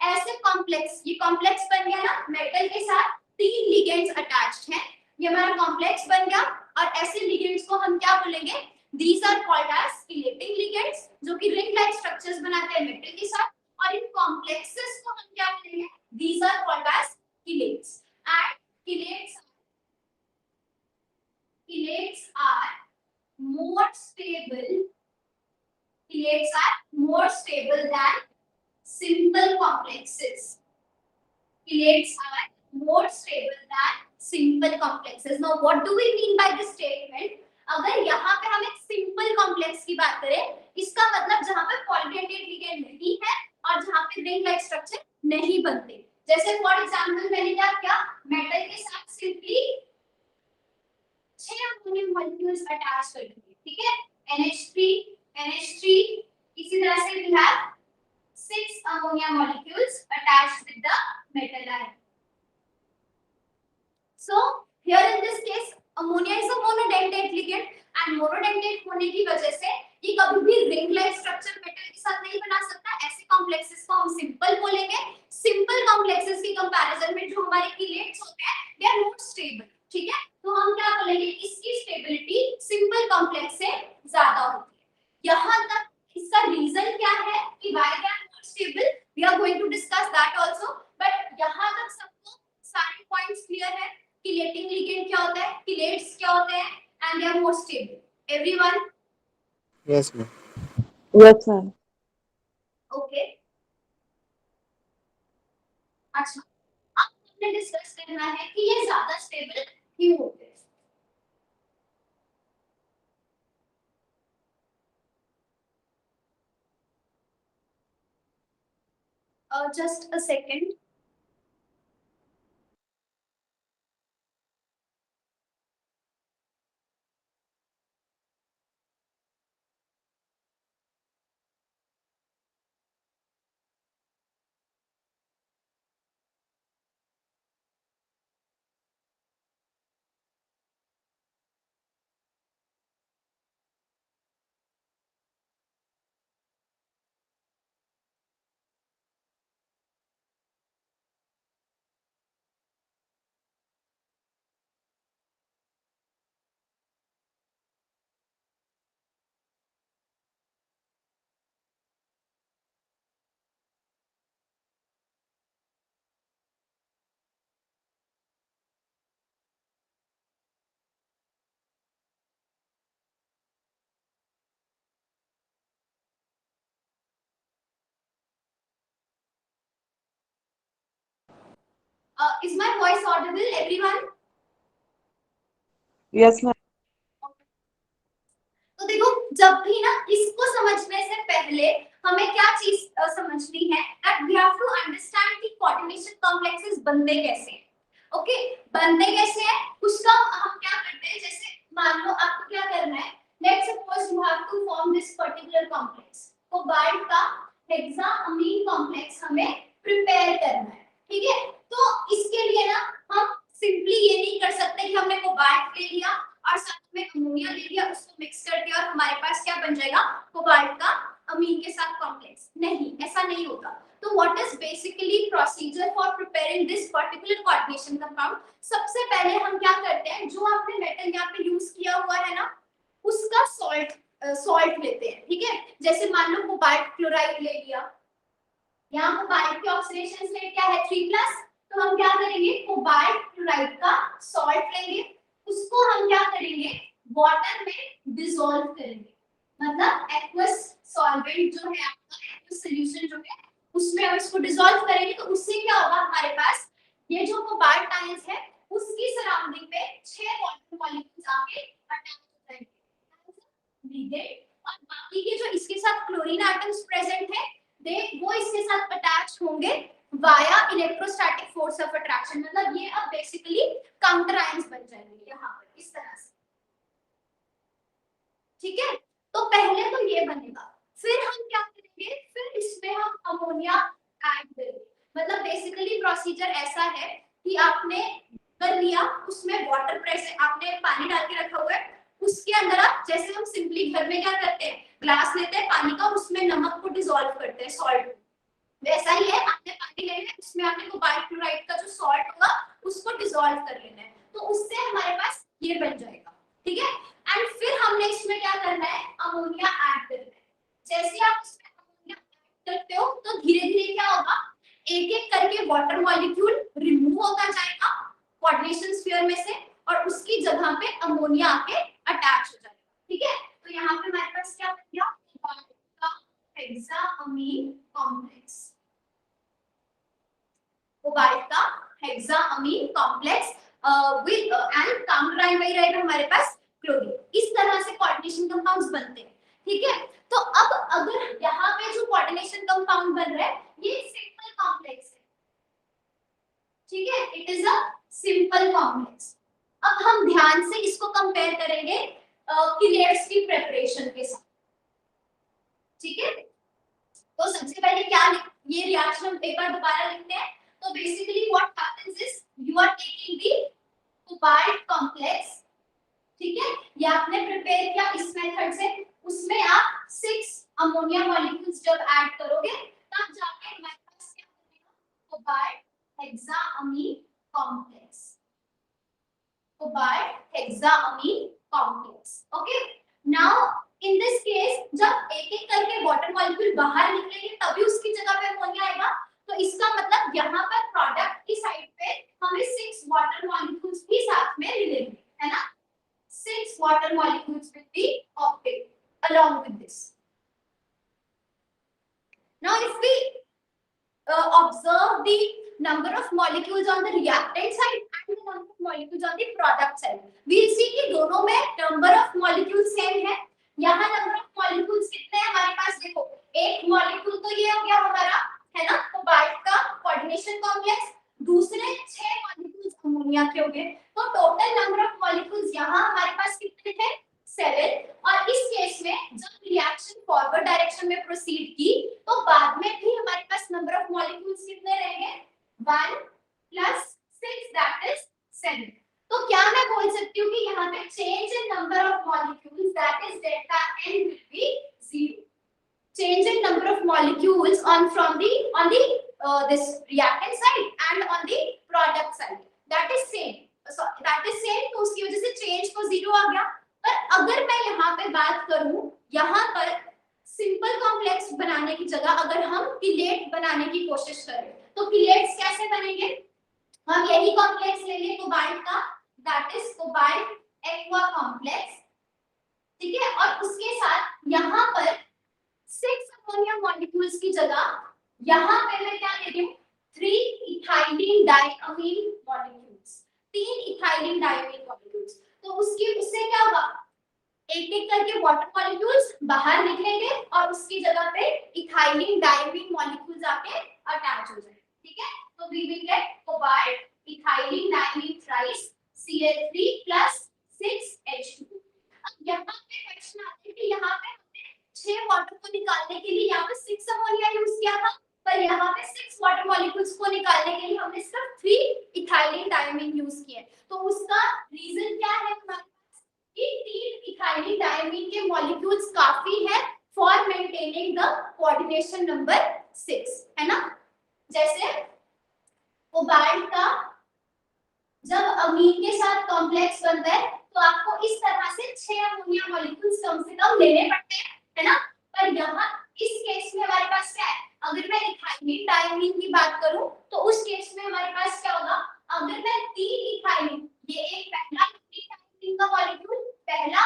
ऐसे कॉम्प्लेक्स, ये कॉम्प्लेक्स बन गया ना, मेटल के साथ 3 लिगेंड्स अटैच्ड हैं, ये हमारा कॉम्प्लेक्स बन गया। और ऐसे लिगेंड्स को हम क्या बोलेंगे, these are called as chelating ligands, जो कि रिंग लाइक स्ट्रक्चर्स बनाते हैं मेटल के साथ। और इन कॉम्प्लेक्सेस को हम क्या बोलेंगे, these are called as chelates, and chelates are more stable, chelates are more stable than simple complexes. Chelates are more stable than simple complexes. Now what do we mean by this statement? अगर यहाँ पे हम एक simple complex की बात करें, इसका मतलब जहाँ पे पॉलीडेंटेट लिगेंड नहीं है और जहाँ पे रिंग लाइक स्ट्रक्चर नहीं बनते। जैसे फॉर एग्जांपल मैंने क्या किया, मेटल के साथ सिंपली 6 अमोनियम मॉलिक्यूल्स अटैच कर दिए, ठीक है, NH3, इसी तरह से we have 6 ammonia molecules attached with the metal ion. So here in this case ammonia is a monodentate ligand, and monodentate होने की वजह से ये कभी भी रिंग लाइक स्ट्रक्चर मेटल के साथ नहीं बना सकता। ऐसे कॉम्प्लेक्सेस को हम सिंपल बोलेंगे। सिंपल कॉम्प्लेक्सेस की कंपैरिजन में जो हमारे चेलेट्स होते हैं दे आर मोर स्टेबल, ठीक है, तो हम क्या बोलेंगे, इसकी स्टेबिलिटी सिंपल कॉम्प्लेक्स से ज्यादा होती है। यहाँ तक इसका रीजन क्या है कि why they are more stable, we are going to discuss that also, but यहाँ तक सबको सारे पॉइंट्स क्लियर है। chelating ligand क्या होता है, chelates क्या होते हैं, and they are more stable. Everyone? Yes, ma'am. Yes, ma'am. Okay. अच्छा, अब हमने डिस्कस करना है कि ये ज्यादा स्टेबल क्यों होते हैं। Just a second. Is my voice audible, everyone? Yes, ma'am. तो देखो, जब भी ना इसको समझने से पहले हमें क्या चीज समझनी है, that we have to understand कि कोऑर्डिनेशन कॉम्प्लेक्सेस बनते कैसे हैं। ओके, बनते कैसे हैं उसका हम क्या करते हैं, जैसे मान लो आपको क्या करना है, let's suppose you have to form this particular complex, cobalt का हेक्साअमीन कॉम्प्लेक्स हमें प्रिपेयर करना है, ठीक है। तो इसके लिए ना हम सिंपली ये नहीं कर सकते कि हमने कोबाल्ट ले लिया और साथ में अमोनिया ले लिया, उसको मिक्स कर दिया और हमारे पास क्या बन जाएगा, कोबाल्ट का अमीन के साथ कॉम्प्लेक्स। नहीं, ऐसा नहीं होगा। तो what is basically procedure for preparing this particular coordination compound, सबसे पहले हम क्या करते हैं, जो आपने मेटल यहाँ पे यूज किया हुआ है ना उसका सॉल्ट लेते हैं, ठीक है। जैसे मान लो कोबाल्ट क्लोराइड ले लिया, यहाँ कोबाल्ट की ऑक्सीडेशन स्टेट क्या है 3+, तो हम क्या करेंगे, कोबाल्ट क्लोराइड का सॉल्ट लेंगे, उसको हम क्या करेंगे, वाटर में डिसॉल्व करेंगे, मतलब एक्वस सॉल्वेंट जो है आपका, एक्वस सॉल्यूशन जो है उसमें हम इसको डिसॉल्व करेंगे। तो उससे क्या होगा, हमारे पास ये जो कोबाल्ट आयंस है उसकी सराउंडिंग पे 6 वाटर मॉलिक्यूल्स आके अटैच हो जाएंगे लिगेंड, और बाकी के जो इसके साथ क्लोरीन एटम्स प्रेजेंट है वो इसके साथ अटैच होंगे via electrostatic force of attraction, मतलब ये अब बेसिकली काउंटर आयंस बन जाएंगे यहाँ पर इस तरह से, ठीक है। तो पहले तो ये बनेगा, फिर हम क्या करेंगे, फिर इसमें हम अमोनिया ऐड करेंगे। मतलब बेसिकली प्रोसीजर ऐसा है कि आपने कर लिया, उसमें वाटर प्रेशर आपने पानी डाल के रखा हुआ है, उसके अंदर आप जैसे हम सिंपली घर में क्या करते हैं, ग्लास लेते हैं पानी का, उसमें नमक को डिसॉल्व करते हैं, सॉल्ट, वैसा ही है। आपने पानी लेना है, उसमें आपने कोबाल्ट क्लोराइड का जो सॉल्ट होगा उसको डिसॉल्व कर लेना है, तो उससे हमारे पास ये बन जाएगा, ठीक है। एंड फिर हमने इसमें क्या करना है, अमोनिया ऐड करना है। जैसे आप इसमें अमोनिया ऐड करते हो तो धीरे धीरे क्या होगा, एक एक करके वाटर मॉलिक्यूल रिमूव होता जाएगा कोऑर्डिनेशन स्फीयर में से, और उसकी जगह पे अमोनिया आके अटैच हो जाएगा, ठीक है। तो यहाँ पे हमारे पास क्या बन गया, कोबाल्ट का हेक्साअमीन कॉम्प्लेक्स, कोबाल्ट का hexaammine complex with and counter ion वही रहेगा हमारे पास क्लोरीन। इस तरह से कोऑर्डिनेशन कंपाउंड्स बनते हैं, ठीक है। तो अब अगर यहाँ पे जो कोऑर्डिनेशन कंपाउंड बन रहा है ये सिंपल कॉम्प्लेक्स है, ठीक है, it is a simple complex. अब हम ध्यान से इसको कंपेयर करेंगे किलेट्स की प्रिपरेशन के साथ, ठीक है। तो सबसे पहले क्या ये रिएक्शन हम एक बार दोबारा लिखते हैं। तो basically what happens is you are taking the cobalt complex, ठीक है, ये आपने प्रिपेयर किया इस मेथड से, उसमें आप 6 अमोनिया मॉलिक्यूल्स जब ऐड करोगे तब जाके हमारे पास क्या बनेगा, cobalt hexaammine complex, cobalt hexaammine complex. Okay, now in this case जब एक एक करके वाटर मॉलिक्यूल बाहर निकलेंगे तभी उसकी जगह पे अमोनिया आएगा, तो इसका मतलब यहाँ पर प्रोडक्ट की साइड पे हमें 6 वाटर मॉलिक्यूल्स भी साथ में मिलेंगे, है ना। 6 water molecules will be obtained along with this. Now if we observe the number of molecules on the reactant side and the number of molecules on the product side, we will see कि दोनों में number of molecules same है। यहाँ number of molecules कितने हैं हमारे पास, देखो एक molecule तो ये हो गया हमारा, है ना, कोबाल्ट का कोऑर्डिनेशन कॉम्प्लेक्स, दूसरे 6 मॉलिक्यूल्स अमोनिया के हो गए, तो टोटल नंबर ऑफ मॉलिक्यूल्स यहाँ हमारे पास कितने थे, 7। और इस केस में जब रिएक्शन फॉरवर्ड डायरेक्शन में प्रोसीड की तो बाद में भी हमारे पास नंबर ऑफ मॉलिक्यूल्स कितने रहेंगे, 1 + 6 दैट इज 7। तो क्या मैं बोल सकती हूँ कि यहाँ पे change in number of molecules that is delta n will be 0। change in number of molecules on the this reactant side and on the product side that is same, so that is same, तो उसकी वजह से change को 0 आ गया। पर अगर मैं यहाँ पे बात करूँ, यहाँ पर सिंपल कॉम्प्लेक्स बनाने की जगह अगर हम किलेट बनाने की कोशिश करें तो किलेट्स कैसे बनेंगे, हम यही कॉम्प्लेक्स लेंगे कोबाल्ट का, that is cobalt aqua complex, ठीक है, और उसके साथ यहाँ पर 6 अमोनिया मॉलिक्यूल्स की जगह यहाँ पे मैं क्या ले रही हूँ, 3 ethylene diamine molecules, 3 ethylene diamine molecules. तो उससे क्या होगा, एक एक करके वाटर मॉलिक्यूल्स बाहर निकलेंगे और उसकी जगह पे इथाइलिन डायमीन मॉलिक्यूल्स आके अटैच हो जाएंगे, ठीक है। तो we will get cobalt ethylene diamine thrice Cl3 + 6H2। अब यहाँ पे क्वेश्चन आता है कि यहाँ पे 6 वाटर को निकालने के लिए यहाँ पे 6 अमोनिया यूज किया था, पर यहाँ पे 6 वाटर मॉलिक्यूल्स को निकालने के लिए हमने सिर्फ 3 इथाइलिन डायमीन यूज किए। तो उसका रीजन क्या है हमारे पास कि 3 इथाइलिन डायमीन के मॉलिक्यूल्स काफी है for maintaining the coordination number 6, है ना। जैसे कोबाल्ट का जब अमीन के साथ कॉम्प्लेक्स बनता है तो आपको इस तरह से 6 अमोनिया मॉलिक्यूल्स कम से कम लेने पड़ते हैं, है ना। पर यहाँ इस केस में हमारे पास क्या है, अगर मैं इथाइलिन डायमीन की बात करूं तो उस केस में हमारे पास क्या होगा, अगर मैं 3 इथाइलिन, ये एक पहला इथाइलिन का मॉलिक्यूल, पहला,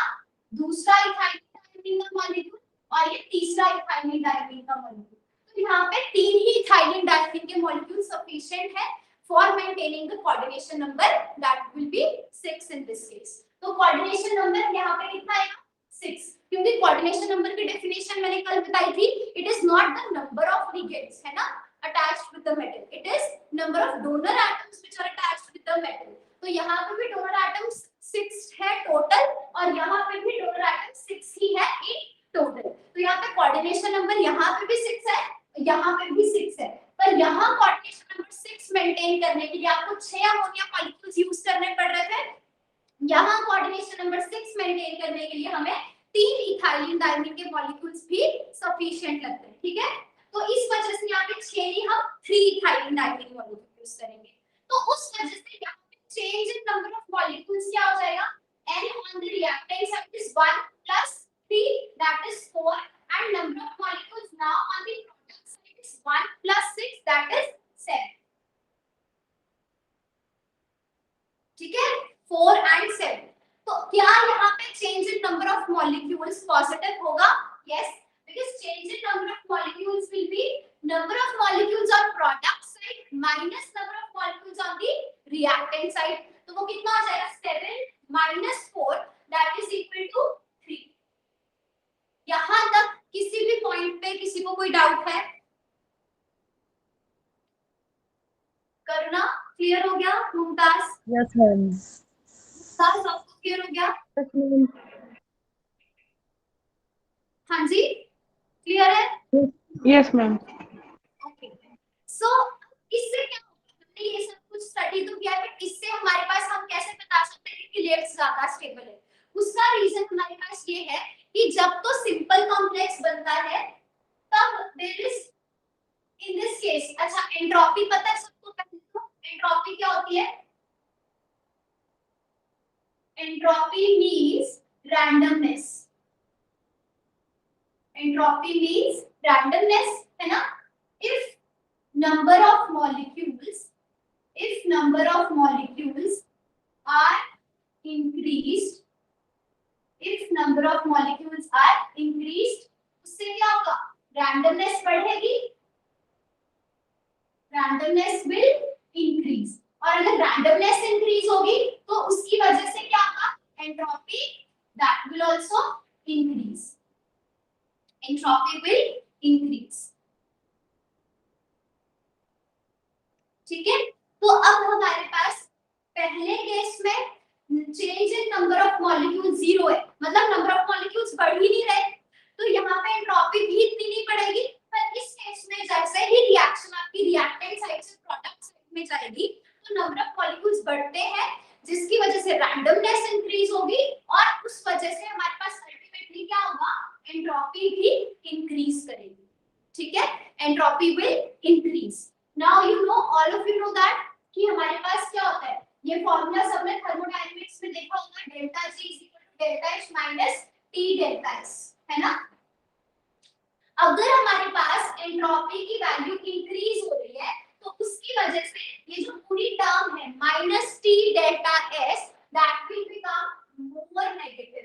दूसरा इथाइलिन डायमीन का मॉलिक्यूल और ये तीसरा इथाइलिन डायमीन का मॉलिक्यूल, तो यहाँ पे 3 ही इथाइलिन डायमीन के मॉलिक्यूल सफिशिएंट है for maintaining the coordination number that will be 6 in this case। तो coordination number यहाँ पे कितना आएगा, 6, क्योंकि coordination number की definition मैंने कल बताई थी, it is not the number of ligands, है ना, attached with the metal, it is number of donor atoms which are attached with the metal। तो यहाँ पे भी donor atoms 6 है total और यहाँ पे भी donor atoms 6 ही है in total। तो यहाँ पे coordination number यहाँ पे भी 6 है, यहाँ पे भी 6 है, पर यहाँ कोऑर्डिनेशन नंबर 6 मेंटेन करने के लिए आपको 6 अमोनिया मॉलिक्यूल्स यूज करने पड़ रहे थे। यहाँ कोऑर्डिनेशन नंबर 6 मेंटेन करने के लिए हमें 3 इथाइलिन डाइमीन के मॉलिक्यूल्स भी सफिशिएंट लगते हैं, ठीक है। तो इस वजह से यहाँ पे 6 नहीं, हम 3 इथाइलिन डाइमीन मॉलिक्यूल यूज करेंगे। तो उस वजह से यहाँ पे change in number of molecules क्या हो जाएगा, n on the reactant side is 1 plus 3, that is 4, and number of molecules now on the product side is 1 plus 6, that is 7, ठीक है, 4 and 7। तो क्या यहाँ पे change in number of molecules positive होगा? Yes, because change in number of molecules will be number of molecules on product side minus number of molecules on the reactant side। तो वो कितना हो जाएगा, 7 minus 4, that is equal to 3। यहाँ तक किसी भी पॉइंट पे किसी को कोई डाउट है? करुणा क्लियर हो गया? मुमताज? Yes ma'am. सबको क्लियर हो गया? हाँ जी, क्लियर है? Yes ma'am. ओके, सो इससे क्या होगा, हमने ये सब कुछ स्टडी तो किया है, इससे हमारे पास हम कैसे बता सकते हैं कि रिलेट्स ज्यादा स्टेबल है? उसका रीजन हमारे पास ये है कि जब तो सिंपल कॉम्प्लेक्स बनता है तब there is in this case, अच्छा एंट्रोपी पता है सबको? एंट्रोपी क्या होती है? Entropy means randomness. Entropy means randomness, है ना। If number of molecules are increased, if number of molecules are increased, उससे क्या होगा, randomness बढ़ेगी, randomness will increase, और अगर randomness increase होगी तो उसकी वजह से क्या होगा, entropy that will also increase, entropy will increase, ठीक है। तो अब हमारे पास पहले केस में change in number of molecule 0 है, मतलब नंबर ऑफ मॉलिक्यूल्स बढ़ ही नहीं रहे, तो यहाँ पे एंट्रोपी भी इतनी नहीं बढ़ेगी। पर इस केस में जैसे ही रिएक्शन आपकी रिएक्टेंट साइड से प्रोडक्ट साइड में जाएगी तो नंबर ऑफ मॉलिक्यूल्स बढ़ते हैं, जिसकी वजह से रैंडमनेस इंक्रीज होगी, और उस वजह से हमारे पास अल्टीमेटली क्या होगा, एंट्रोपी भी इंक्रीज करेगी, ठीक है। Entropy will increase. Now you know, all of you know that कि हमारे पास क्या होता है, ये फार्मूला सबने थर्मोडायनामिक्स में देखा होगा, delta G is equal to delta H minus T delta S, है ना। अगर हमारे पास एंट्रोपी की वैल्यू इंक्रीज हो रही है तो उसकी वजह से ये जो पूरी टर्म है minus T delta S, that will become more negative,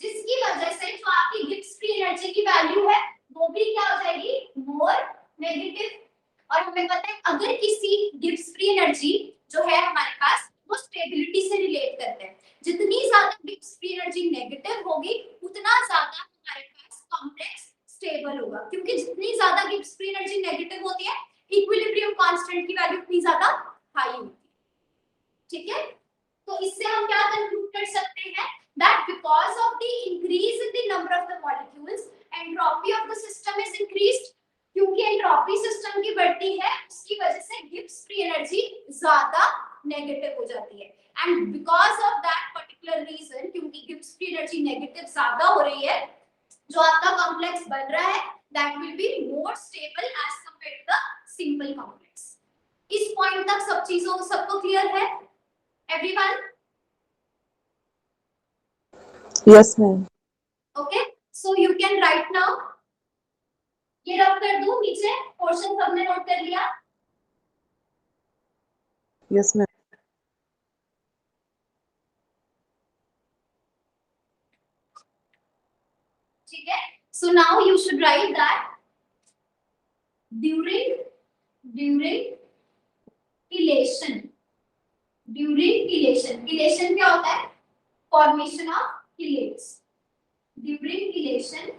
जिसकी वजह से जो आपकी गिब्स फ्री एनर्जी की वैल्यू है वो भी क्या हो जाएगी, मोर नेगेटिव। और हमें पता है अगर किसी गिब्स फ्री एनर्जी जो है हमारे पास वो स्टेबिलिटी से रिलेट करते हैं, जितनी ज्यादा गिब्स फ्री एनर्जी नेगेटिव होगी उतना ज्यादा हमारे पास कॉम्प्लेक्स स्टेबल होगा, क्योंकि जितनी ज्यादा गिब्स फ्री एनर्जी नेगेटिव होती है इक्विलिब्रियम कांस्टेंट की वैल्यू उतनी ज्यादा हाई होती है, ठीक है। तो इससे हम क्या कंक्लूड कर सकते हैं, that because of the increase in the number of the molecules, entropy of the system is increased, क्योंकि एंट्रोपी सिस्टम की बढ़ती है उसकी वजह से गिब्स फ्री एनर्जी ज्यादा नेगेटिव हो जाती है, and because of that particular reason, क्योंकि गिब्स फ्री एनर्जी नेगेटिव ज्यादा हो रही है, जो आपका कॉम्प्लेक्स बन रहा है that will be more stable as compared to the simple complex. इस पॉइंट तक सब चीजों सबको क्लियर है everyone? Yes ma'am. Okay, so you can write now, ये रब कर दूं नीचे, पोर्शन सबने नोट कर लिया? Yes ma'am. ठीक है, so now you should write that during chelation क्या होता है, formation of chelates, during chelation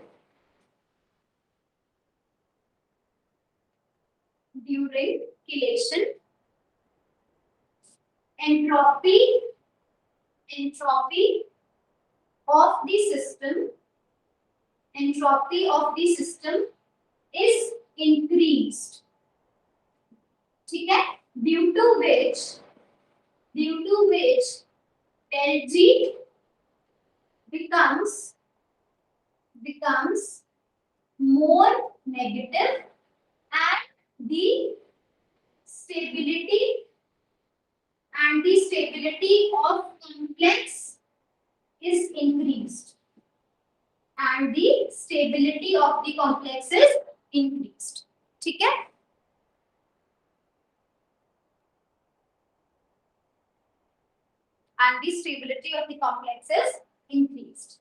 entropy of the system is increased. ठीक है, due to which del G becomes more negative and the stability of complex is increased. ठीक है, and the stability of the complex is increased.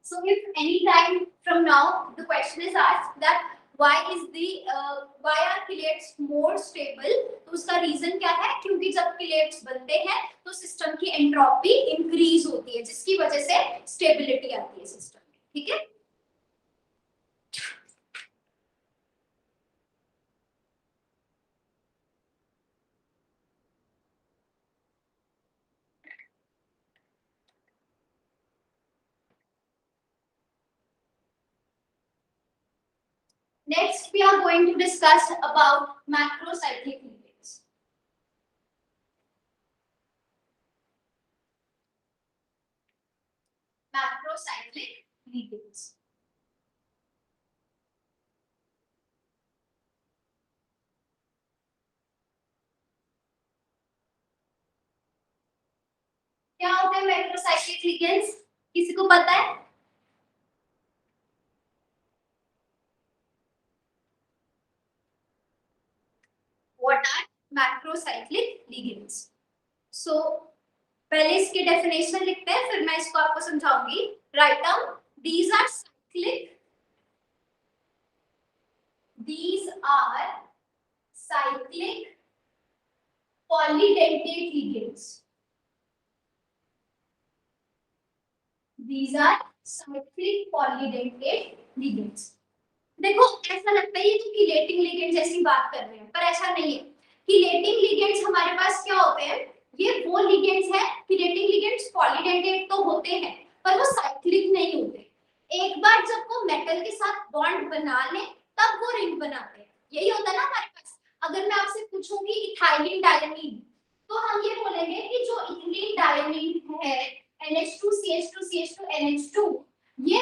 So if any time from now the question is asked that why are chelates more stable, तो उसका reason क्या है? क्योंकि जब chelates बनते हैं तो सिस्टम की एंट्रोपी इंक्रीज होती है, जिसकी वजह से स्टेबिलिटी आती है सिस्टम में. ठीक है, next we are going to discuss about macrocyclic ligands. Macrocyclic ligands. क्या होते हैं मैक्रोसाइक्लिक लिगेंड्स? किसी को पता है? What are macrocyclic ligands? So पहले इसकी डेफिनेशन लिखते हैं, फिर मैं इसको आपको समझाऊंगी. Write down, these are cyclic polydentate ligands. These are cyclic polydentate ligands. देखो ऐसा लगता है ये तो किलेटिंग लिगेंड जैसी बात कर रहे हैं, पर ऐसा नहीं है. किलेटिंग लिगेंड्स हमारे पास क्या होते हैं? ये वो लिगेंड्स हैं, किलेटिंग लिगेंड्स पॉलीडेंटेट तो होते हैं पर वो साइक्लिक नहीं होते. एक बार जब वो मेटल के साथ बॉन्ड बना ले तब वो रिंग बनाते हैं. यही होता है ना हमारे पास. अगर मैं आपसे पूछूंगी इथाइलिन डायमीन, तो हम ये बोलेंगे कि जो इथाइलिन डायमीन है NH2CH2CH2NH2 ये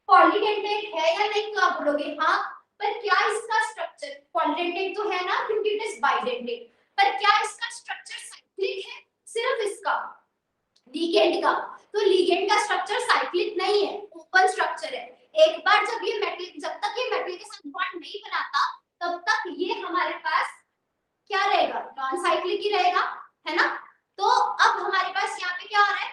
पॉलीडेंटेट है या नहीं? तो आप बोलोगे हाँ, पर क्या इसका स्ट्रक्चर पॉलीडेंटेट तो है ना, क्योंकि इट इज बाइडेंटेट. पर क्या इसका स्ट्रक्चर साइक्लिक है? सिर्फ इसका लिगेंड का. तो लिगेंड का स्ट्रक्चर साइक्लिक नहीं है, ओपन स्ट्रक्चर है. एक बार जब तक ये मेटल के साथ बॉन्ड नहीं बनाता तब तक ये हमारे पास क्या रहेगा? नॉन साइक्लिक ही रहेगा, है ना. तो अब हमारे पास यहाँ पे क्या हो रहा है?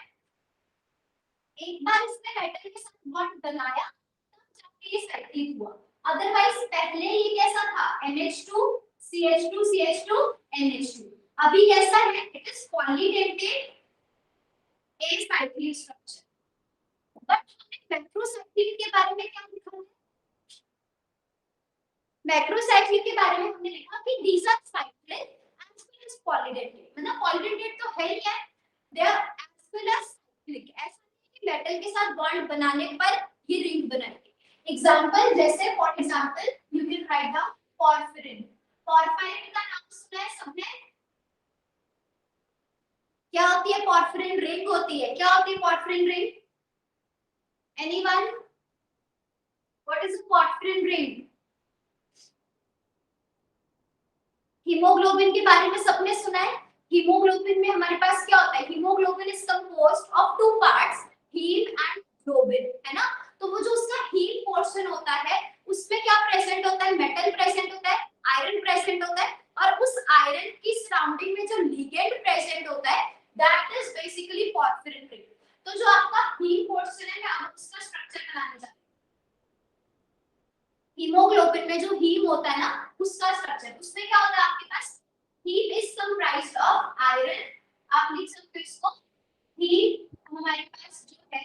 एक बार इसने मेटल के साथ बॉन्ड बनाया तब जाके ये साइक्लिक हुआ. अदरवाइज पहले ये कैसा था? NH2CH2CH2NH2. अभी कैसा है? It is polydentate acyclic structure. But macrocyclic के बारे में क्या लिखा है? मैक्रोसाइक्लिक के बारे में हमने लिखा कि these are cyclic as well as polydentate. मतलब polydentate तो है ही है, they are as well as cyclic. ऐसा नहीं कि मेटल के साथ बॉन्ड बनाने पर ये रिंग बनाएंगे. एग्जांपल जैसे for example you can write down porphyrin. porphyrin का नाम सुना है सबने? क्या होती है porphyrin रिंग? होती है. क्या होती है porphyrin ring? Anyone? What is a porphyrin ring? Haemoglobin के बारे में सबने सुना है. हीमोग्लोबिन में हमारे पास क्या होता है? Haemoglobin is composed of two parts, haem and globin, है ना. तो वो जो उसका हीम पोर्शन होता है उसमें क्या प्रेजेंट होता है? मेटल प्रेजेंट होता है, आयरन प्रेजेंट होता है, और उस आयरन की सराउंडिंग में जो लिगेंड प्रेजेंट होता है that is basically porphyrin ring. तो जो आपका हीम पोर्शन है मैं अब उसका स्ट्रक्चर बनाने जा रही हूं. हीमोग्लोबिन में जो हीम होता है ना उसका स्ट्रक्चर, उसमें क्या होता है? आपके पास heme is comprised of iron. आप लिख सकते हो इसको हीम हमारे पास जो है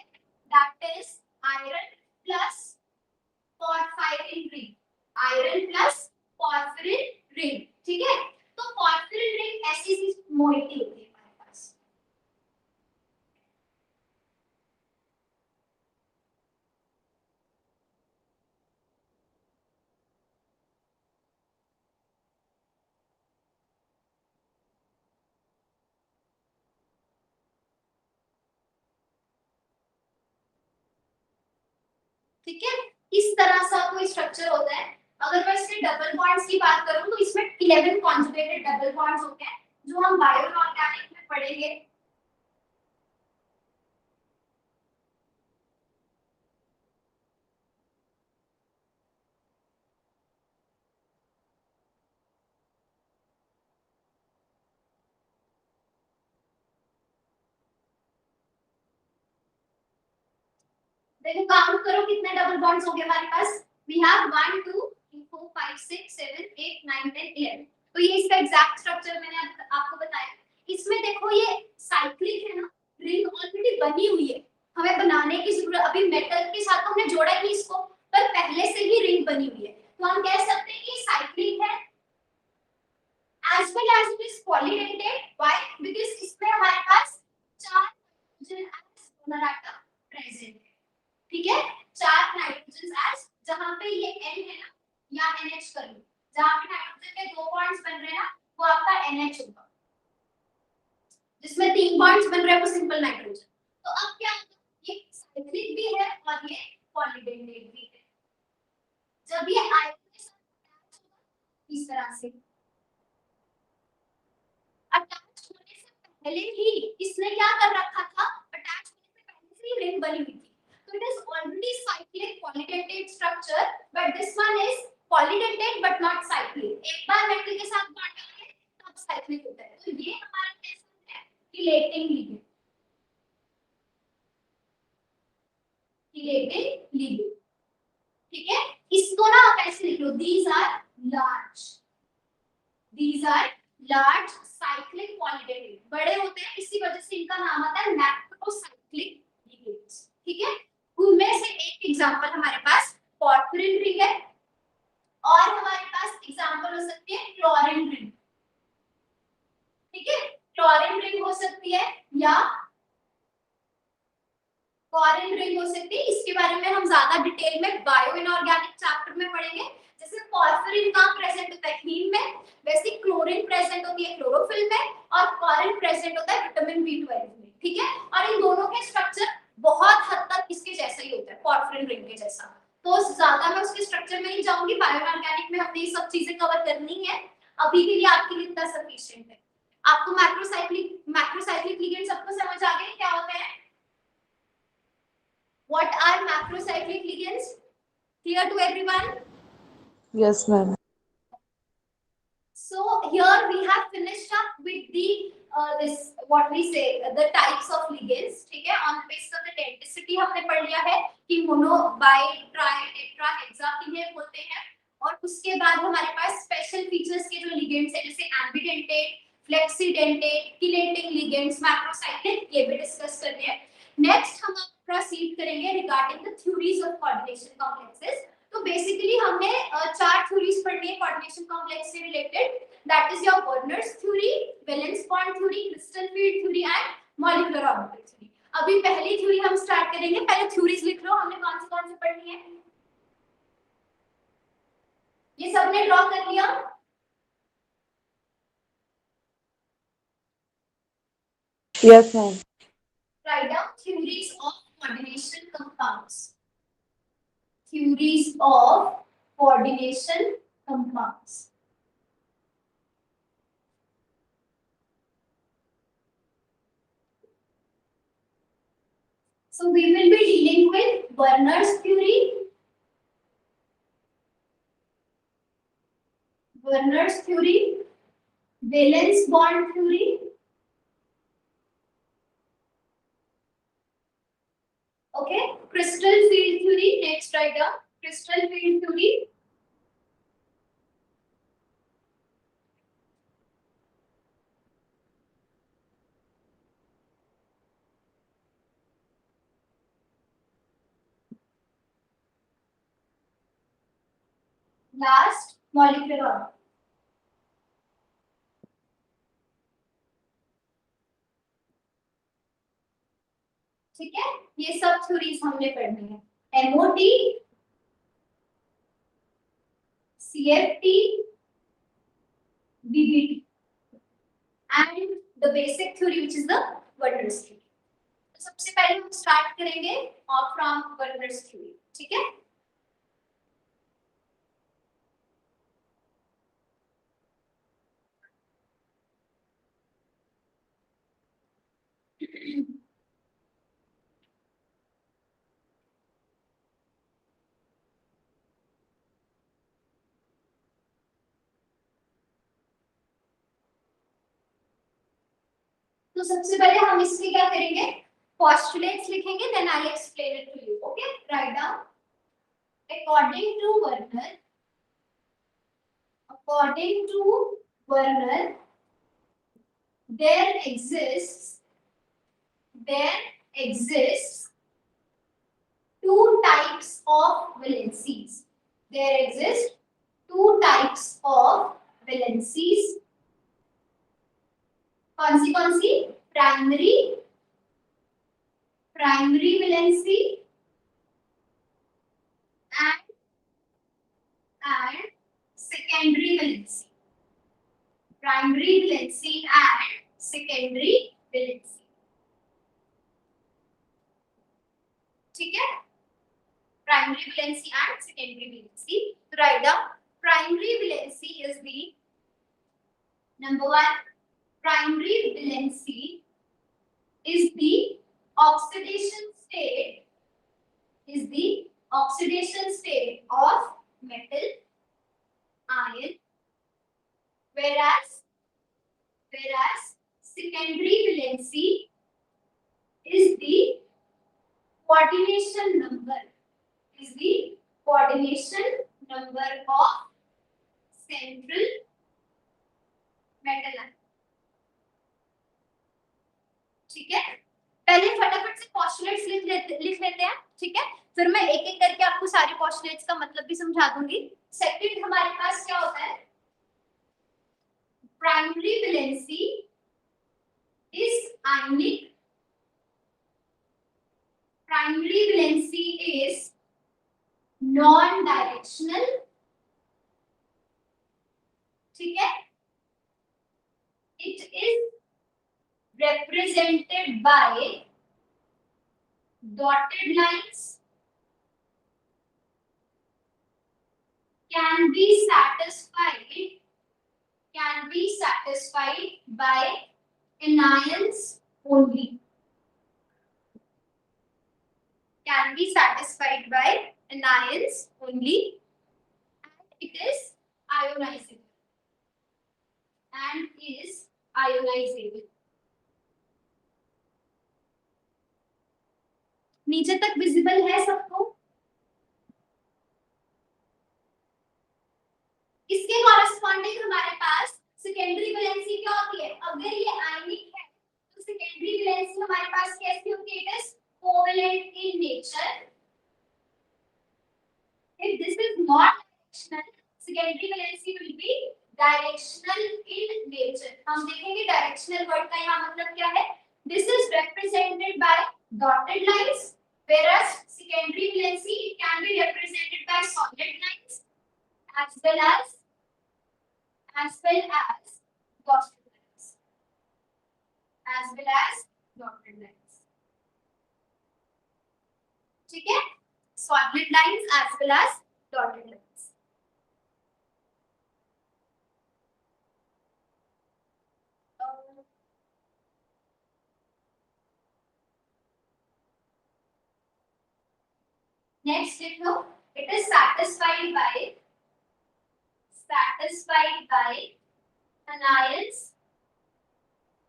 that is iron plus porphyrin ring. Iron plus porphyrin ring. ठीक है. तो मोइटी होती है हमारे पास। ठीक है, इस तरह सा कोई स्ट्रक्चर होता है। अगर मैं इसके डबल बॉन्ड्स की बात करूं तो इसमें 11 कॉन्जुगेटेड डबल बॉन्ड्स होते हैं जो हम बायो ऑर्गेनिक में पढ़ेंगे। देखो काउंट करो कितने डबल बॉन्ड्स हो गए हमारे पास। We have 1 2 3 4 5 6 7 8 9 10 11। तो ये इसका एग्जैक्ट स्ट्रक्चर मैंने आपको बताया। इसमें देखो ये साइक्लिक है ना, रिंग ऑलरेडी बनी हुई है, हमें बनाने की जरूरत, अभी मेटल के साथ हमने जोड़ा ही इसको, पर पहले से ही रिंग बनी हुई है, तो हम कह सकते हैं कि साइक्लिक है। as well as it is polydentate. Why? Because इसमें हमारे पास 4 हाइड्रोजन donor atom present है। ठीक है, 4 नाइट्रोजन एटम्स, जहां पे ये N है ना, या NH कर लो, जहां पे नाइट्रोजन के 2 बॉन्ड्स बन रहे हैं ना, वो आपका NH होगा। जिसमें 3 बॉन्ड्स बन रहे हैं वो सिंपल नाइट्रोजन। तो अब क्या होगा, ये साइक्लिक भी है और ये पॉलीडेंटेट भी है। जब ये आयन के साथ अटैच होगा इस तरह से, अटैच होने से पहले ही इसने क्या कर रखा था, अटैच होने से पहले से ही रिंग बनी हुई थी। So it is already cyclic polydentate structure, but this one is polydentate but not cyclic. एक बार मेटल के साथ बॉन्ड डालेंगे तब साइक्लिक होता है। तो ये हमारा कैसा है, chelating ligand, chelating ligand। ठीक है, इसको ना आप ऐसे लिख लो, these are large cyclic polydentate, बड़े होते हैं इसी वजह से इनका नाम आता है मैक्रोसाइक्लिक ligands। ठीक है, उनमें से एक एग्जांपल हमारे पास पोर्फिरिन रिंग है, और हमारे पास एग्जांपल हो सकती है क्लोरीन रिंग। ठीक है, क्लोरीन रिंग हो सकती है या क्लोरीन रिंग हो सकती है। इसके बारे में हम ज्यादा डिटेल में बायो इनऑर्गेनिक चैप्टर में पढ़ेंगे। जैसे पोर्फिरिन कहां प्रेजेंट होता है, हीम में, वैसे क्लोरीन प्रेजेंट होती है क्लोरोफिल में, और क्लोरीन प्रेजेंट होता है विटामिन B12 में। ठीक है, और इन दोनों के स्ट्रक्चर बहुत हद तक इसके जैसा ही होता है, पोर्फिरिन रिंग के जैसा। तो ज्यादा मैं उसके स्ट्रक्चर में नहीं जाऊंगी, बायो इनऑर्गेनिक में हमने ये सब चीजें कवर करनी है। अभी के लिए आपके लिए इतना सफिशिएंट है। आपको मैक्रोसाइक्लिक लिगेंड सबको समझ आ गए क्या होते हैं? What are macrocyclic ligands? Clear to everyone? Yes, ma'am. So here we have finished up with the this what we say the types of ligands. ठीक है, on the basis of the denticity हमने पढ़ लिया है कि mono, by, try, tetra, hexa किन्हें बोलते हैं। और उसके बाद हमारे पास स्पेशल फीचर्स के जो लिगेंड्स हैं जैसे एम्बिडेंटेट, फ्लेक्सीडेंटेट, किलेटिंग लिगेंड्स, मैक्रोसाइक्लिक, ये भी डिस्कस करते हैं। नेक्स्ट हम प्रोसीड करेंगे regarding the theories of coordination complexes. तो बेसिकली हमने 4 थ्योरीज पढ़नी है कोऑर्डिनेशन कॉम्प्लेक्स से related, that is your Werner's theory, valence bond theory, crystal field theory and molecular orbital theory. अभी पहली थ्योरी हम स्टार्ट करेंगे, पहले थ्योरीज लिख लो, हमने कौन सी पढ़नी है। ये सबने ड्रॉ कर लिया? Yes, ma'am. Write down theories of coordination compounds. Theories of coordination compounds. So we will be dealing with Werner's theory, valence bond theory, okay, crystal field theory. Next, write down crystal field theory, last molecular orbital. ठीक है, ये सब theories हमने पढ़नी है, MOT, CFT, BBT and the basic theory which is the Werner's theory. सबसे पहले हम स्टार्ट करेंगे फ्रॉम वर्नर्स थ्योरी, ठीक है। तो सबसे पहले हम इसमें क्या करेंगे, postulates लिखेंगे, then I'll explain it to you. Okay, write down. According to Werner, there exists two types of valencies. There exist two types of valencies. कौन सी? Primary valency and secondary valency. Primary valency and secondary valency. ठीक है, primary valency and secondary valency. So write down, primary valency is the number one. Primary valency is the oxidation state of metal ion, whereas secondary valency is the coordination number of central metal ion. ठीक है, पहले फटाफट से postulates लिख लेते हैं, ठीक है, फिर मैं एक एक करके आपको सारे पोस्टुलेट्स का मतलब भी समझा दूंगी। सेकंड हमारे पास क्या होता है, primary valency is ionic, primary valency is non directional, ठीक है, it is represented by dotted lines, can be satisfied by anions only, and it is ionizable. नीचे तक विजिबल है सबको? इसके कॉरेस्पॉन्डिंग हमारे पास सेकेंडरी वैलेंसी क्या होती है, अगर ये आयनिक है तो सेकेंडरी वैलेंसी हमारे पास कैसी होती है, it is covalent in nature. If this is not directional, secondary valency will be directional in nature. हम देखेंगे डायरेक्शनल वर्ड का यहाँ मतलब क्या है. This is represented by dotted lines, whereas secondary valency it can be represented by solid lines as well as dotted lines. ठीक है, solid lines as well as dotted lines. Next, it is satisfied by anions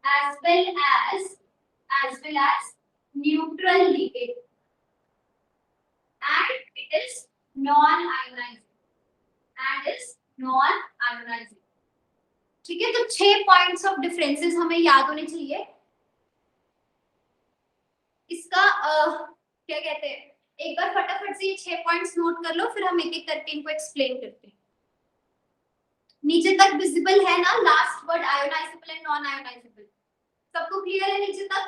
as well as neutral ligand, and it is non-ionizing. ठीक है, तो 6 points of differences हमें याद होने चाहिए. इसका क्या कहते हैं, एक बार फटाफट से ये 6 पॉइंट्स नोट कर लो, फिर हम एक एक करके इनको एक्सप्लेन करते हैं. नीचे तक विजिबल है ना last word, ionisable and non ionisable, सबको क्लियर है नीचे तक?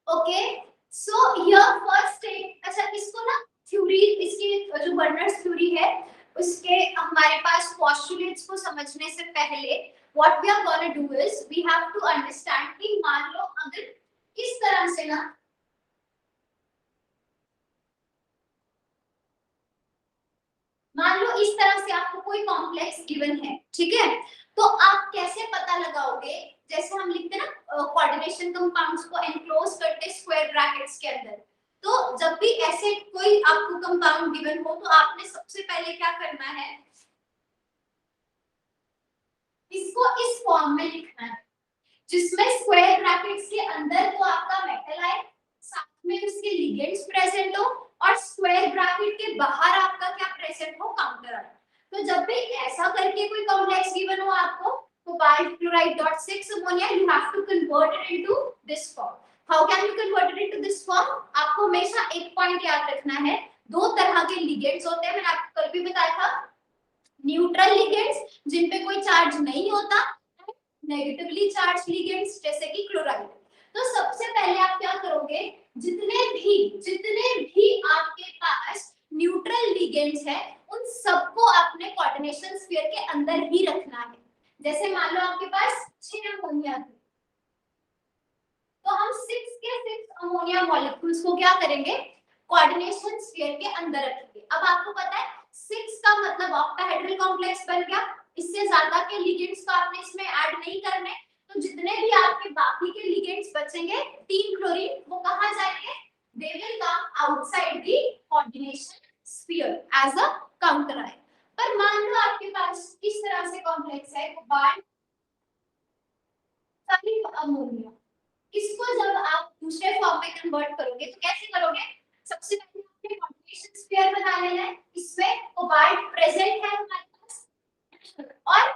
Okay so here first state, अच्छा इसको ना थ्योरी, इसकी जो बर्नर्स थ्योरी है उसके हमारे पास पोस्टुलेट्स को समझने से पहले what we are gonna do is we have to understand कि मान लो अगर इस तरह से ना, मान लो इस तरह से आपको कोई कॉम्प्लेक्स गिवन है, ठीक है, तो आप कैसे पता लगाओगे, जैसे हम लिखते हैं ना कोऑर्डिनेशन कंपाउंड्स को एनक्लोज करते स्क्वायर ब्रैकेट्स के अंदर, तो जब भी ऐसे कोई आपको कंपाउंड गिवन हो तो आपने सबसे पहले क्या करना है, इसको इस फॉर्म में लिखना है जिसमें स्क्वायर ब्रैकेट्स के अंदर तो आपका मेटल आए, साथ में उसके लिगेंड्स प्रेजेंट हो और स्क्वायर ब्रैकेट के बाहर आपका क्या प्रेजेंट हो, काउंटर आए। तो जब भी ऐसा करके कोई कॉम्प्लेक्स गिवन हो आपको, cobalt chloride dot 6 ammonia, you have to convert it into this form. How can you convert it into this form? आपको हमेशा एक पॉइंट याद रखना है, दो तरह के लिगेंड्स होते हैं, मैंने आपको कल भी बताया था, न्यूट्रल लिगेंड्स जिन पे कोई चार्ज नहीं होता, नेगेटिवली चार्ज लिगेंड्स जैसे कि क्लोराइड। तो सबसे पहले आप क्या करोगे, जितने भी आपके पास न्यूट्रल लिगेंड्स है उन सबको अपने कोऑर्डिनेशन स्फीयर के अंदर ही रखना है। जैसे मान लो आपके पास 6 अमोनिया है, तो हम 6 के 6 अमोनिया मॉलिक्यूल्स को क्या करेंगे, कोऑर्डिनेशन स्फीयर के अंदर रखेंगे। अब आपको पता है 6 का मतलब ऑक्टाहेड्रल कॉम्प्लेक्स बन गया, इससे ज्यादा के लिगेंड्स को आपने इसमें ऐड नहीं करने, तो जितने भी आपके बाकी के लिगेंड्स बचेंगे 3 क्लोरीन, वो कहां जाएंगे, they will come outside the coordination sphere as a counter ion. पर मान लो आपके पास किस तरह से कॉम्प्लेक्स है, कोबाल्ट अमोनिया, इसको जब आप दूसरे फॉर्म में कन्वर्ट करोगे तो कैसे करोगे, सबसे पहले आपने कोऑर्डिनेशन स्फीयर बना लेना है, इसमें कोबाल्ट प्रेजेंट है हमारे पास, और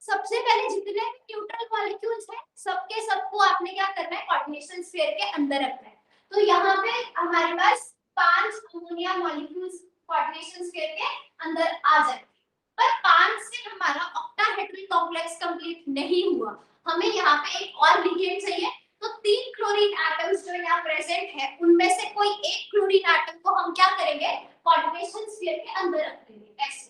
सबसे पहले जितने भी न्यूट्रल मॉलिक्यूल्स हैं सबके सबको आपने क्या करना है, कोऑर्डिनेशन स्फीयर के अंदर रखना है। तो यहाँ पे हमारे पास 5 अमोनिया मॉलिक्यूल्स कोऑर्डिनेशन स्फीयर के अंदर आ जाएंगे, पर 5 से हमारा ऑक्टाहेड्रल कॉम्प्लेक्स कंप्लीट नहीं हुआ, हमें यहाँ पे एक और लिगेंड चाहिए, तो 3 क्लोरीन एटम्स जो यहाँ प्रेजेंट है उनमें से कोई एक क्लोरीन एटम को हम क्या करेंगे, कोऑर्डिनेशन स्फीयर के अंदर रख देंगे ऐसे,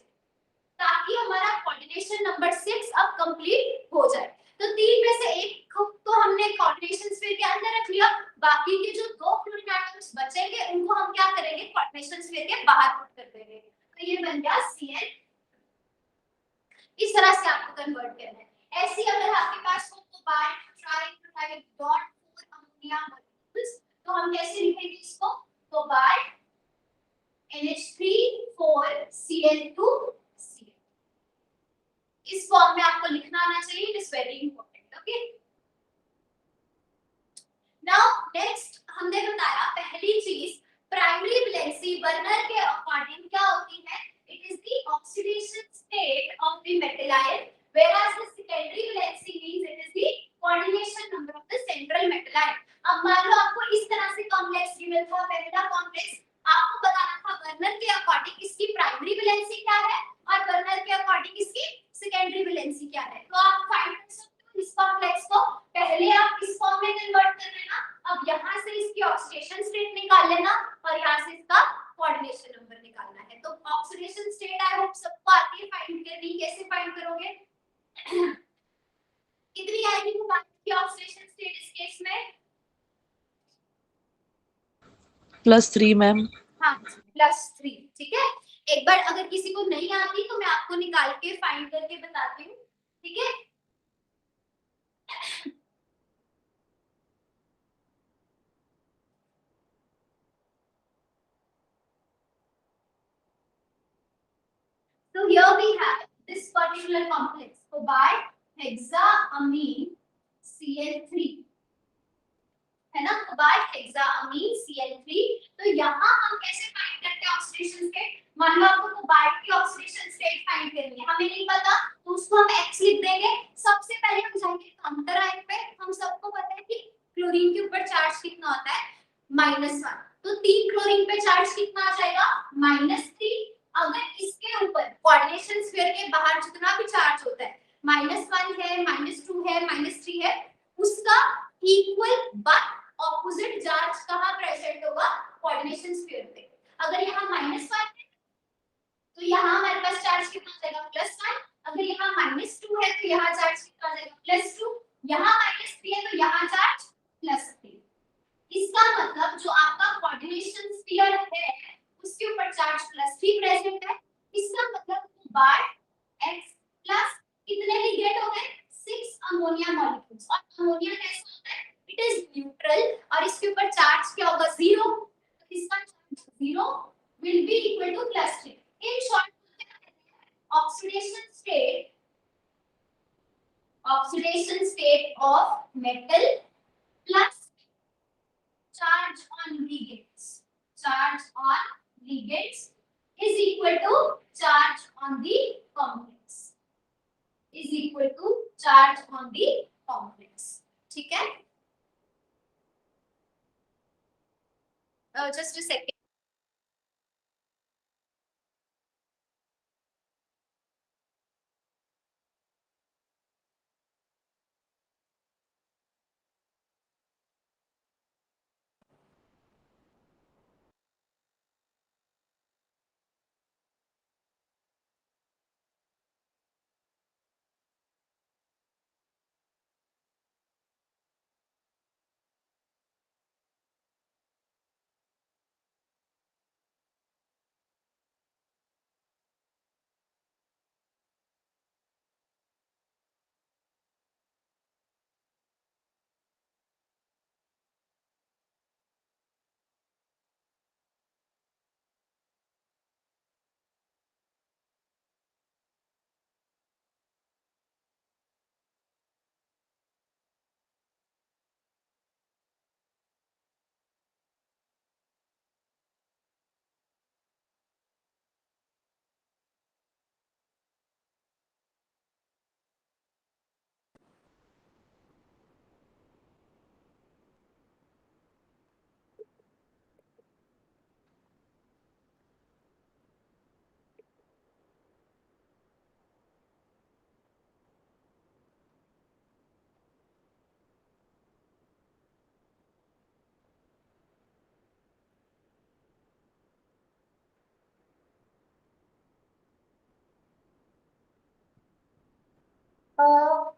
ताकि हमारा कोऑर्डिनेशन नंबर 6 अब कंप्लीट हो जाए। तो 3 में से एक तो हमने कोऑर्डिनेशन स्फीयर के अंदर रख लिया, बाकी के जो 2 क्लोरीन एटम्स बचेंगे उनको हम क्या करेंगे, कोऑर्डिनेशन स्फीयर के बाहर पुट कर देंगे, तो ये बन गया Cl। इस तरह से आपको कन्वर्ट करना है। ऐसे अगर आपके पास cobalt trichloride dot 4 ammonia molecules, तो हम कैसे लिखेंगे इसको, कोबाल्ट NH3 4 Cl2 Cl, इस फॉर्म में आपको लिखना आना चाहिए, it is very important. Okay, now next हमने बताया पहली चीज, प्राइमरी वैलेंसी बर्नर के अकॉर्डिंग क्या होती है, it is the oxidation state of the metal ion, whereas the secondary valency means it is the coordination number of the central metal ion। अब मान लो आपको इस तरह से कॉम्प्लेक्स गिवन था, पहला कॉम्प्लेक्स आपको बताना था बर्नर के अकॉर्डिंग इसकी प्राइमरी वैलेंसी क्या है और बर्नर के अकॉर्डिंग इसकी सेकेंडरी वैलेंसी क्या है, तो आप फाइंड कर सकते हो इस कॉम्प्लेक्स को, पहले आप इस फॉर्म में कन्वर्ट कर लेना, अब यहाँ से इसकी ऑक्सीडेशन स्टेट निकाल लेना और यहाँ से इसका कोऑर्डिनेशन नंबर निकालना है। तो ऑक्सीडेशन स्टेट आई होप सबको आती है फाइंड करनी, कैसे फाइंड करोगे, कितनी आएगी की ऑक्सीडेशन स्टेट इस केस में, +3 मैम। हाँ +3, ठीक है। एक बार अगर किसी को नहीं आती तो मैं आपको निकाल के फाइंड करके बताती हूँ, ठीक है। So here we have this particular complex, cobalt hexaamine Cl3, है ना, cobalt hexaamine Cl3। तो यहाँ हम कैसे फाइंड करते हैं ऑक्सीडेशन स्टेट, मान लो आपको कोबाल्ट की ऑक्सीडेशन स्टेट फाइंड करनी है, हमें नहीं पता तो उसको हम X लिख देंगे। सबसे पहले हम जाएंगे काउंटर आयन पे, हम सबको पता है कि क्लोरीन के ऊपर चार्ज कितना होता है, -1, तो 3 क्लोरीन पे चार्ज कितना आ जाएगा, -3। अगर इसके ऊपर कोऑर्डिनेशन स्फीयर के बाहर जितना भी चार्ज होता है, -1 है, -2 है, -3 है, उसका इक्वल बट ऑपोजिट जा कितना आ जाएगा +1, अगर यहाँ -2 है तो यहाँ चार्ज कितना आ जाएगा +2, यहाँ -3 है तो यहाँ चार्ज +3। इसका मतलब जो आपका कोऑर्डिनेशन स्फीयर है उसके ऊपर चार्ज +3 प्रेजेंट है। इसका मतलब बार x प्लस कितने लिगेंड हो गए 6 अमोनिया मॉलिक्यूल्स, और अमोनिया कैसा होता है इट इज न्यूट्रल और इसके ऊपर चार्ज क्या होगा 0, तो इसका charge 0 will be equal to +3। in short oxidation state of metal plus charge on ligands is equal to charge on the complex ठीक है। Just a second.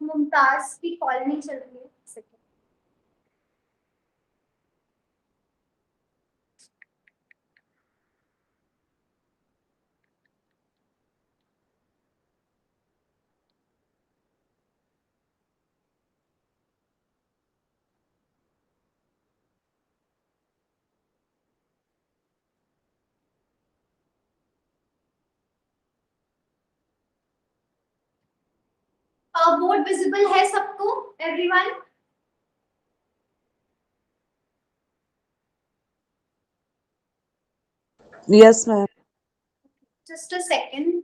मुमताज की कॉल नहीं चल रही है। सेकंड। बोर्ड विजिबल है सबको everyone? Yes, ma'am. Just a second.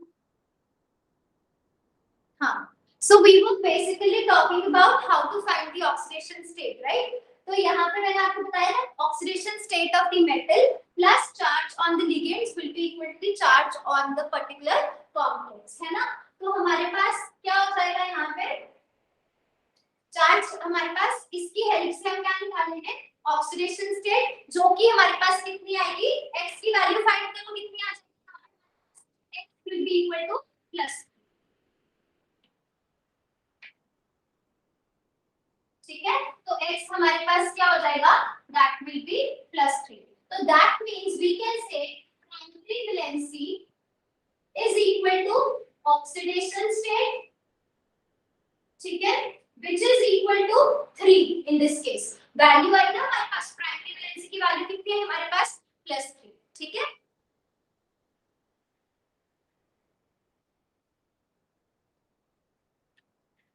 हाँ, so we were basically talking about how to find the oxidation state, right? तो यहाँ पे मैंने आपको बताया ना oxidation state of the metal plus charge on the ligands will be equal to the charge on the particular complex, है ना? तो हमारे पास क्या हो जाएगा यहाँ पे चार्ज हमारे पास इसकी हेल्प से हम क्या निकालेंगे ऑक्सीडेशन स्टेट, जो कि हमारे पास कितनी आएगी x की वैल्यू फाइंड करो कितनी आ जाएगी x will be equal to plus, ठीक है। तो x हमारे पास क्या हो जाएगा that will be +3। तो that means we can say primary valency is equal to oxidation state, ठीक है, which is equal to 3 in this case। Value आई ना हमारे पास प्राइमरी वैलेंसी की वैल्यू कितनी है हमारे पास +3, ठीक है।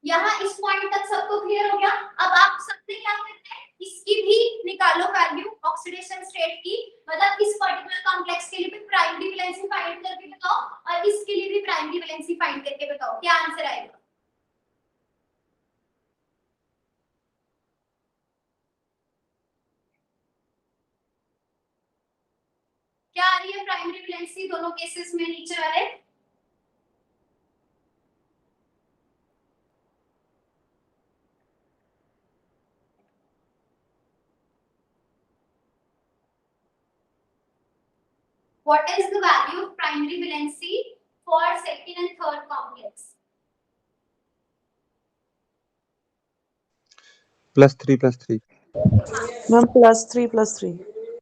यहाँ इस पॉइंट तक सबको क्लियर हो गया। अब आप सबसे क्या करते हैं इसकी भी निकालो वैल्यू ऑक्सीडेशन स्टेट की, मतलब इस पर्टिकुलर कॉम्प्लेक्स के लिए भी प्राइमरी वैलेंसी फाइंड करके बताओ और इसके लिए भी प्राइमरी वैलेंसी फाइंड करके बताओ क्या आंसर आएगा। क्या आ रही है प्राइमरी वैलेंसी दोनों केसेस में नीचे वाले? What is the value of primary valency for second and third +3 हाँ मैम +3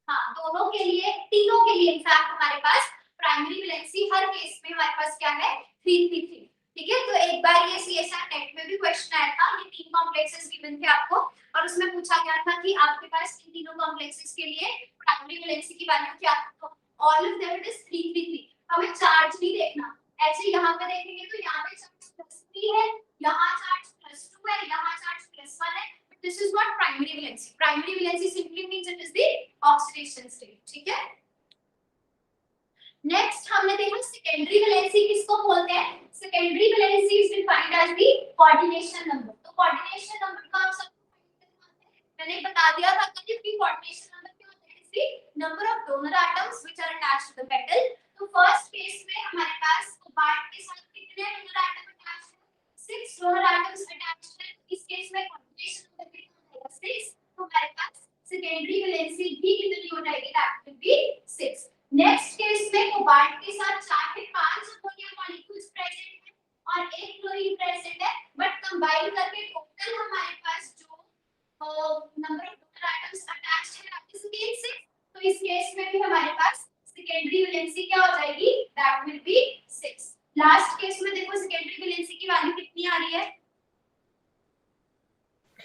हाँ, दोनों के लिए, तीनों के लिए इनफैक्ट हमारे पास प्राइमरी वैलेंसी हर केस में हमारे पास क्या है 3 ठीक है। तो एक बार ये सीएसआर नेट में भी क्वेश्चन आया था, ये 3 कॉम्प्लेक्सेस गिवन थे आपको और उसमें पूछा गया था कि आपके पास इन तीनों कॉम्प्लेक्सेस के लिए प्राइमरी वैलेंसी की वैल्यू क्या है, तो all of them it is 3 हमें चार्ज नहीं देखना, ऐसे यहाँ पे देखेंगे तो यहाँ पे चार्ज +3 है, यहाँ चार्ज +2 है, यहाँ चार्ज +1 है। This is what primary valency. Primary valency simply means it is the oxidation state. ठीक है। Next हमने देखा secondary valency किसको बोलते हैं? Secondary valency is defined as the coordination number. तो coordination number का हम सबको मैंने बता दिया था कि coordination number क्या होता है? It's the number of donor atoms which are attached to the metal. तो first case में हमारे पास cobalt के साथ कितने donor atom attached हैं? 6 donor atoms attached हैं। इस केस में coordination number कितना होगा? 6। तो हमारे पास secondary valency भी कितनी हो जाएगी? That will be 6। Next case में कोबाल्ट के साथ 4 से 5 अमोनिया मॉलिक्यूल्स प्रेजेंट है और एक क्लोरीन प्रेजेंट है, बट कंबाइन करके टोटल हमारे पास जो number of donor atoms attached है दैट इज अगेन 6। तो इस केस में भी हमारे पास सेकेंडरी वैलेंसी क्या हो जाएगी? That will B 6। Last case में देखो सेकेंडरी वैलेंसी की वैल्यू कितनी आ रही है?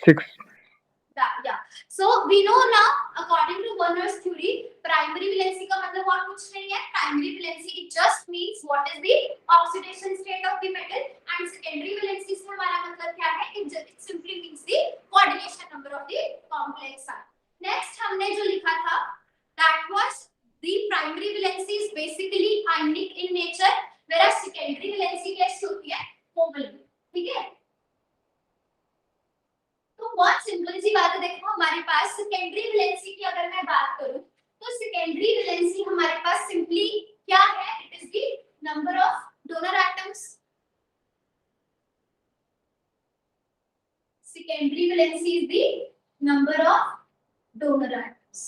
6 Yeah. So we know now according to Werner's theory, primary valency का मतलब और कुछ नहीं है। Primary valency it just means what is the oxidation state of the metal and secondary valency से हमारा मतलब क्या है? It simply means the coordination number of the complex ion. Next हमने जो लिखा था that was the primary valency is basically ionic in nature, whereas secondary valency कैसी होती है? covalent. ठीक है। तो बहुत सिंपल सी बात है, देखो हमारे पास सेकेंडरी वैलेंसी की अगर मैं बात करूं तो सेकेंडरी वैलेंसी हमारे पास सिंपली क्या है? It is the number of donor atoms. Secondary valency is the number of donor atoms,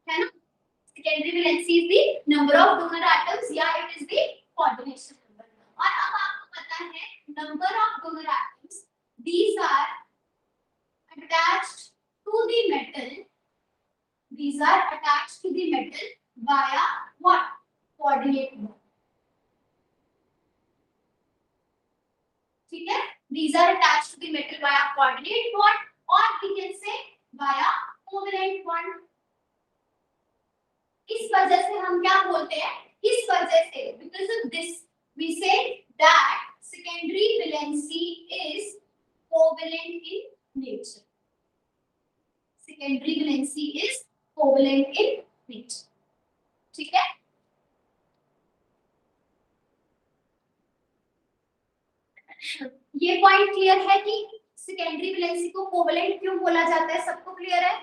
है ना। Secondary valency is the number of donor atoms या it is the coordination number. और अब आपको पता है number of donor atoms these are attached to the metal, these are attached to the metal via what? Coordinate bond. ठीक है, these are attached to the metal via coordinate bond or we can say via covalent bond. इस वजह से हम क्या बोलते हैं? इस वजह से because of this we say that secondary valency is covalent in nature. Secondary valency is covalent in nature. ठीक है। ये पॉइंट क्लियर है कि सेकेंडरी वैलेंसी को कोवेलेंट क्यों बोला जाता है? सबको क्लियर है?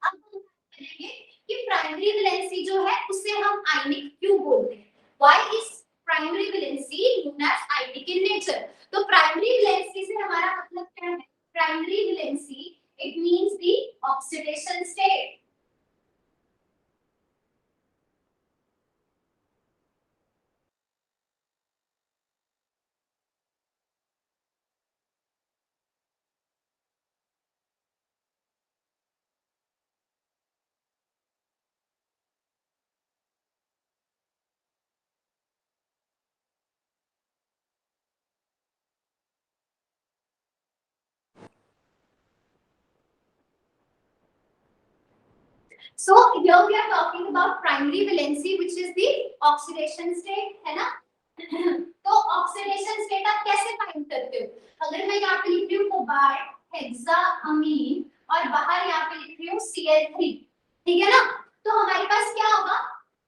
अब हम करेंगे कि प्राइमरी वैलेंसी जो है उसे हम आयनिक क्यों बोलते हैं? Why is primary valency known as ionic in nature? तो प्राइमरी वैलेंसी से हमारा मतलब क्या है? Primary valency it means the oxidation state. So here we are talking about primary valency which is the oxidation state, है ना। तो oxidation state आप कैसे फाइंड करते हो? अगर मैं यहाँ पे लिख रही हूँ कोबाल्ट हेक्साअमीन और बाहर यहाँ पे लिख रही हूँ Cl3, ठीक है ना। तो हमारे पास क्या होगा?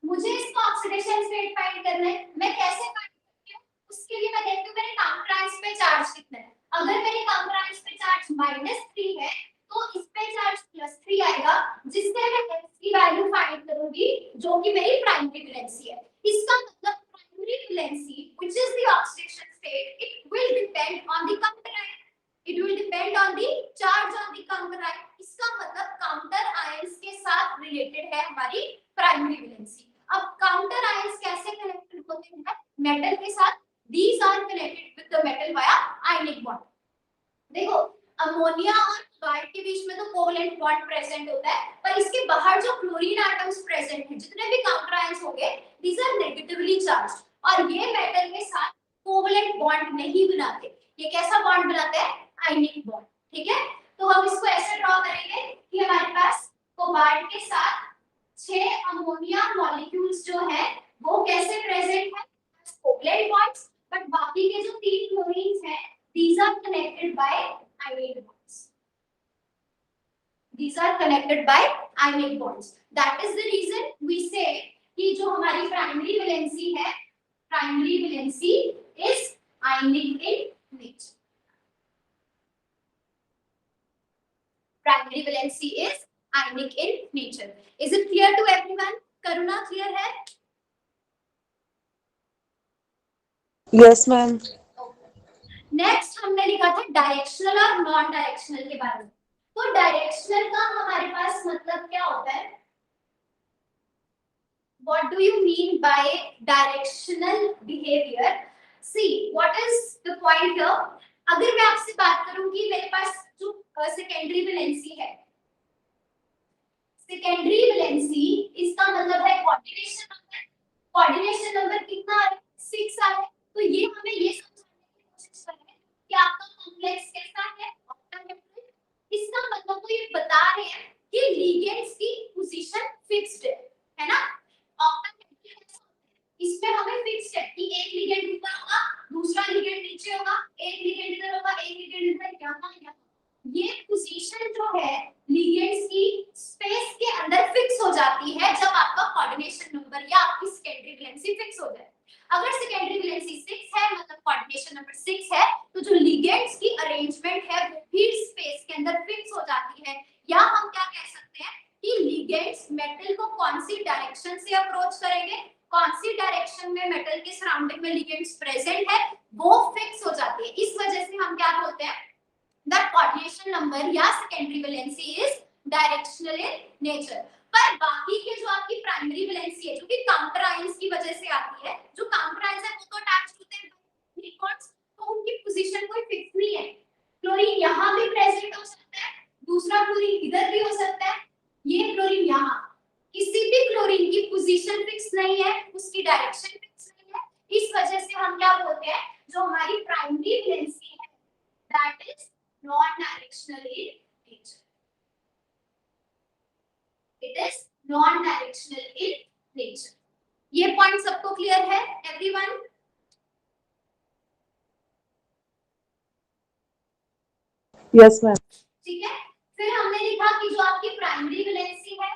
मुझे इसका ऑक्सीडेशन स्टेट फाइंड करना है। मैं कैसे फाइंड करती हूँ? उसके लिए मैं देखती हूँ मेरे काउंटर आयंस पे चार्ज कितना है। अगर मेरे काउंटर आयंस पे चार्ज -3 है तो इस पे चार्ज +3 आएगा, जिससे मैं x की वैल्यू फाइंड करूंगी जो कि मेरी प्राइमरी वैलेंसी है। इसका मतलब primary valency which is the oxidation state it will depend on the counter ion, it will depend on the charge on the counter ion। इसका मतलब काउंटर आयंस के साथ रिलेटेड है हमारी प्राइमरी वैलेंसी। अब काउंटर आयंस कैसे connected connected होते हैं मेटल के साथ, these are connected with the metal via ionic bond. देखो अमोनिया और क्लोराइड के बीच में तो कोवेलेंट बॉन्ड प्रेजेंट होता है, पर इसके बाहर जो क्लोरीन एटम्स प्रेजेंट हैं, जितने भी काउंटर आयंस होंगे, these are negatively charged, और ये मेटल के साथ कोवेलेंट बॉन्ड नहीं बनाते। ये कैसा बॉन्ड बनाते हैं? Ionic bond. ठीक है, तो हम इसको ऐसे ड्रॉ करेंगे कि हमारे पास कोबाल्ट के साथ 6 अमोनिया मॉलिक्यूल्स जो है वो कैसे प्रेजेंट है? कोवेलेंट बॉन्ड्स, बट बाकी के जो 3 क्लोरीन्स हैं, these are connected by ionic bonds. These are connected by ionic bonds. That is the reason we say कि जो हमारी प्राइमरी वैलेंसी है, primary valency is ionic in nature. Primary valency is ionic in nature. Is it clear to everyone? Karuna clear है? Yes, ma'am. Next हमने लिखा था directional और non directional के बारे में। तो डायरेक्शनल का हमारे पास मतलब क्या होता है? What do you mean by directional behavior? See, what is the point here? अगर मैं आपसे बात करूं कि मेरे पास जो सेकेंडरी वैलेंसी है, सेकेंडरी वैलेंसी इसका मतलब है कोऑर्डिनेशन नंबर। कोऑर्डिनेशन नंबर कितना है? 6 आ है। तो ये हमें ये समझाने की कोशिश कर रहे हैं कि आपका कॉम्प्लेक्स कैसा है, ऑक्टाहेड्रल। इसका मतलब तो ये बता रहे हैं कि लिगेंड्स की पोजीशन फिक्स्ड है ना। ऑक्टाहेड्रल इसमें हमें फिक्स्ड है कि एक लिगेंड ऊपर होगा, दूसरा लिगेंड नीचे होगा, एक लिगेंड इधर होगा, एक लिगेंड इधर, यहाँ। ये पोजीशन जो है लिगेंड्स की स्पेस के अंदर फिक्स हो जाती है जब आपका कोऑर्डिनेशन नंबर या आपकी सेकेंडरी वैलेंसी फिक्स हो जाए। अगर सेकेंडरी वैलेंसी 6 है, मतलब कोऑर्डिनेशन नंबर 6 है, तो जो लिगेंड्स की अरेंजमेंट है वो भी स्पेस के अंदर फिक्स हो जाती है। या हम क्या कह सकते हैं कि लिगेंड्स मेटल को कौन सी डायरेक्शन से अप्रोच करेंगे, कौन सी डायरेक्शन में मेटल के सराउंडिंग में लिगेंड्स प्रेजेंट है, वो फिक्स हो जाती है। इस वजह से हम क्या बोलते हैं, दैट कोऑर्डिनेशन नंबर या secondary valency is directional in nature. पर बाकी के जो आपकी प्राइमरी वैलेंसी है, जो कि काउंटर आयंस की वजह से आती है, जो काउंटर आयंस है वो तो अटैच्ड होते हैं इलेक्ट्रॉन्स, तो उनकी पोजीशन कोई फिक्स नहीं है। क्लोरीन यहां भी प्रेजेंट हो सकता है, दूसरा क्लोरीन इधर भी हो सकता है, ये क्लोरीन यहां, किसी भी क्लोरीन की पोजीशन फिक्स नहीं है, उसकी डायरेक्शन फिक्स नहीं है। इस वजह से हम क्या बोलते हैं, जो हमारी प्राइमरी वैलेंसी है that is non directional in nature. It is non-directional in nature. ये पॉइंट सबको क्लियर है एवरीवन? Yes, ma'am. ठीक है, फिर हमने लिखा कि जो आपकी प्राइमरी वैलेंसी है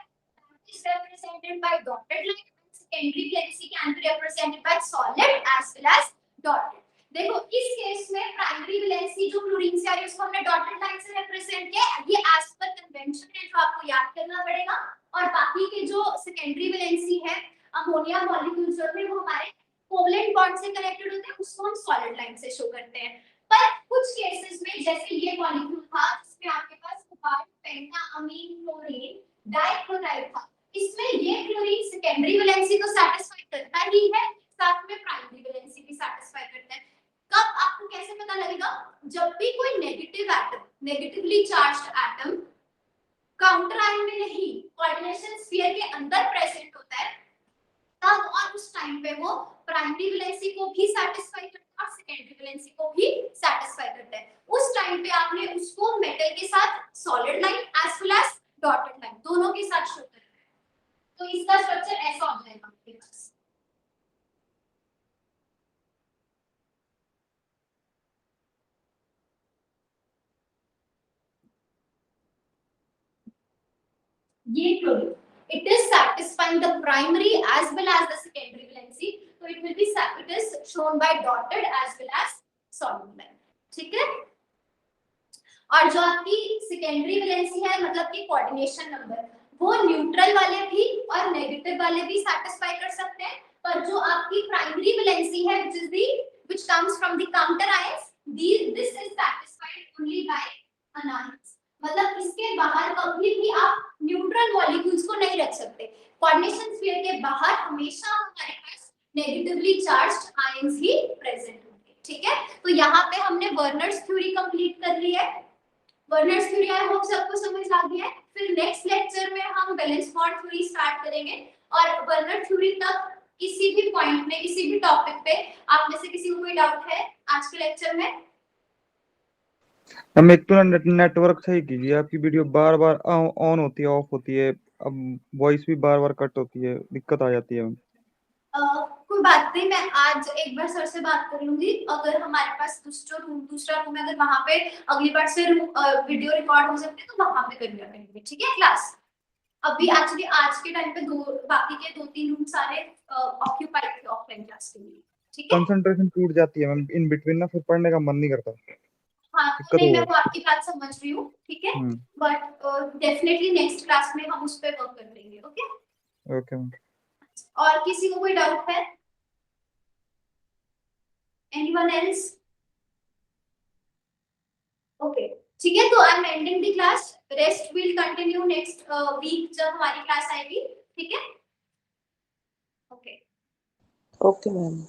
is represented by dotted line, secondary valency can be represented by solid as well as dotted. देखो इस केस में प्राइमरी वैलेंसी जो क्लोरीन से आ रही है उसको हमने डॉटेड लाइन से रिप्रेजेंट किया, ये एज पर कन्वेंशन है जो आपको याद करना पड़ेगा। और बाकी के जो सेकेंडरी वैलेंसी है, अमोनिया मॉलिक्यूल्स जो है वो हमारे कोवेलेंट बॉन्ड से कनेक्टेड होते हैं, उसको हम सॉलिड लाइन से शो करते हैं। पर कुछ केसेस में जैसे ये मॉलिक्यूल था जिसमें आपके पास कोबाल्ट पेंटाअमीन क्लोरीन डाइक्लोराइड था, इसमें ये क्लोरीन सेकेंडरी वैलेंसी तो सैटिस्फाई करता ही है, साथ में प्राइमरी वैलेंसी भी सैटिस्फाई करता है। कब आपको कैसे पता लगेगा? जब भी कोई negative atom, negatively charged atom counter ion में नहीं, कोऑर्डिनेशन स्फीयर के अंदर प्रेजेंट होता है, तब और उस टाइम पे वो प्राइमरी वैलेंसी को भी सैटिस्फाई करता है और सेकेंडरी वैलेंसी को भी सैटिस्फाई करता है। उस टाइम पे आपने उसको मेटल के साथ solid line as well as dotted line दोनों के साथ शो करना है। तो इसका स्ट्रक्चर ऐसा हो जाएगा आपके पास। ये chlorine, it is satisfying the primary as well as the secondary valency, so it will be it is shown by dotted as well as solid line। ठीक है, और जो आपकी सेकेंडरी वैलेंसी है मतलब कि कोऑर्डिनेशन नंबर, वो न्यूट्रल वाले भी और नेगेटिव वाले भी सैटिस्फाई कर सकते हैं, पर जो आपकी प्राइमरी वैलेंसी है which comes from the counter ions, this is satisfied only by anions। मतलब इसके बाहर कभी भी आप न्यूट्रल मॉलिक्यूल्स को नहीं रख सकते। कोऑर्डिनेशन स्फीयर के बाहर हमेशा हमारे पास नेगेटिवली चार्ज्ड आयंस ही प्रेजेंट होंगे, ठीक है। तो यहाँ पे हमने वर्नर्स थ्योरी कंप्लीट कर ली है। वर्नर्स थ्योरी आई होप सबको समझ आ गया है। फिर नेक्स्ट लेक्चर में हम वैलेंस बॉन्ड थ्योरी स्टार्ट करेंगे और वर्नर थ्योरी तक किसी भी पॉइंट में किसी भी टॉपिक पे आप में से किसी को कोई डाउट है आज के लेक्चर में? हम एक तो नेटवर्क सही कीजिए, आपकी वीडियो बार बार ऑन होती है ऑफ होती है, अब वॉइस भी बार बार कट होती है, दिक्कत आ जाती है। कोई बात नहीं, मैं आज एक बार सर से बात कर लूंगी। अगर हमारे पास दूसरा रूम है, अगर वहां पे अगली बार से वीडियो रिकॉर्ड हो सकती है तो वहां पे कर लिया करेंगे, ठीक है क्लास। अभी एक्चुअली आज के टाइम पे बाकी के 2-3 रूम सारे ऑक्यूपाइड थे ऑफलाइन क्लास के लिए, ठीक है। कंसंट्रेशन टूट जाती है मैम इन बिटवीन ना, फिर पढ़ने का मन नहीं करता। हाँ दिक्कत नहीं, हो मैं जाती वो आपकी बात समझ रही हूँ, ठीक है। बट डेफिनेटली नेक्स्ट क्लास में हम उस पे वर्क कर लेंगे, ओके। है। Okay ma'am. और किसी को कोई डाउट है? Anyone else? ओके, ठीक है। तो I am ending the class, rest will continue next week जब हमारी क्लास आएगी, ठीक है। Okay okay ma'am.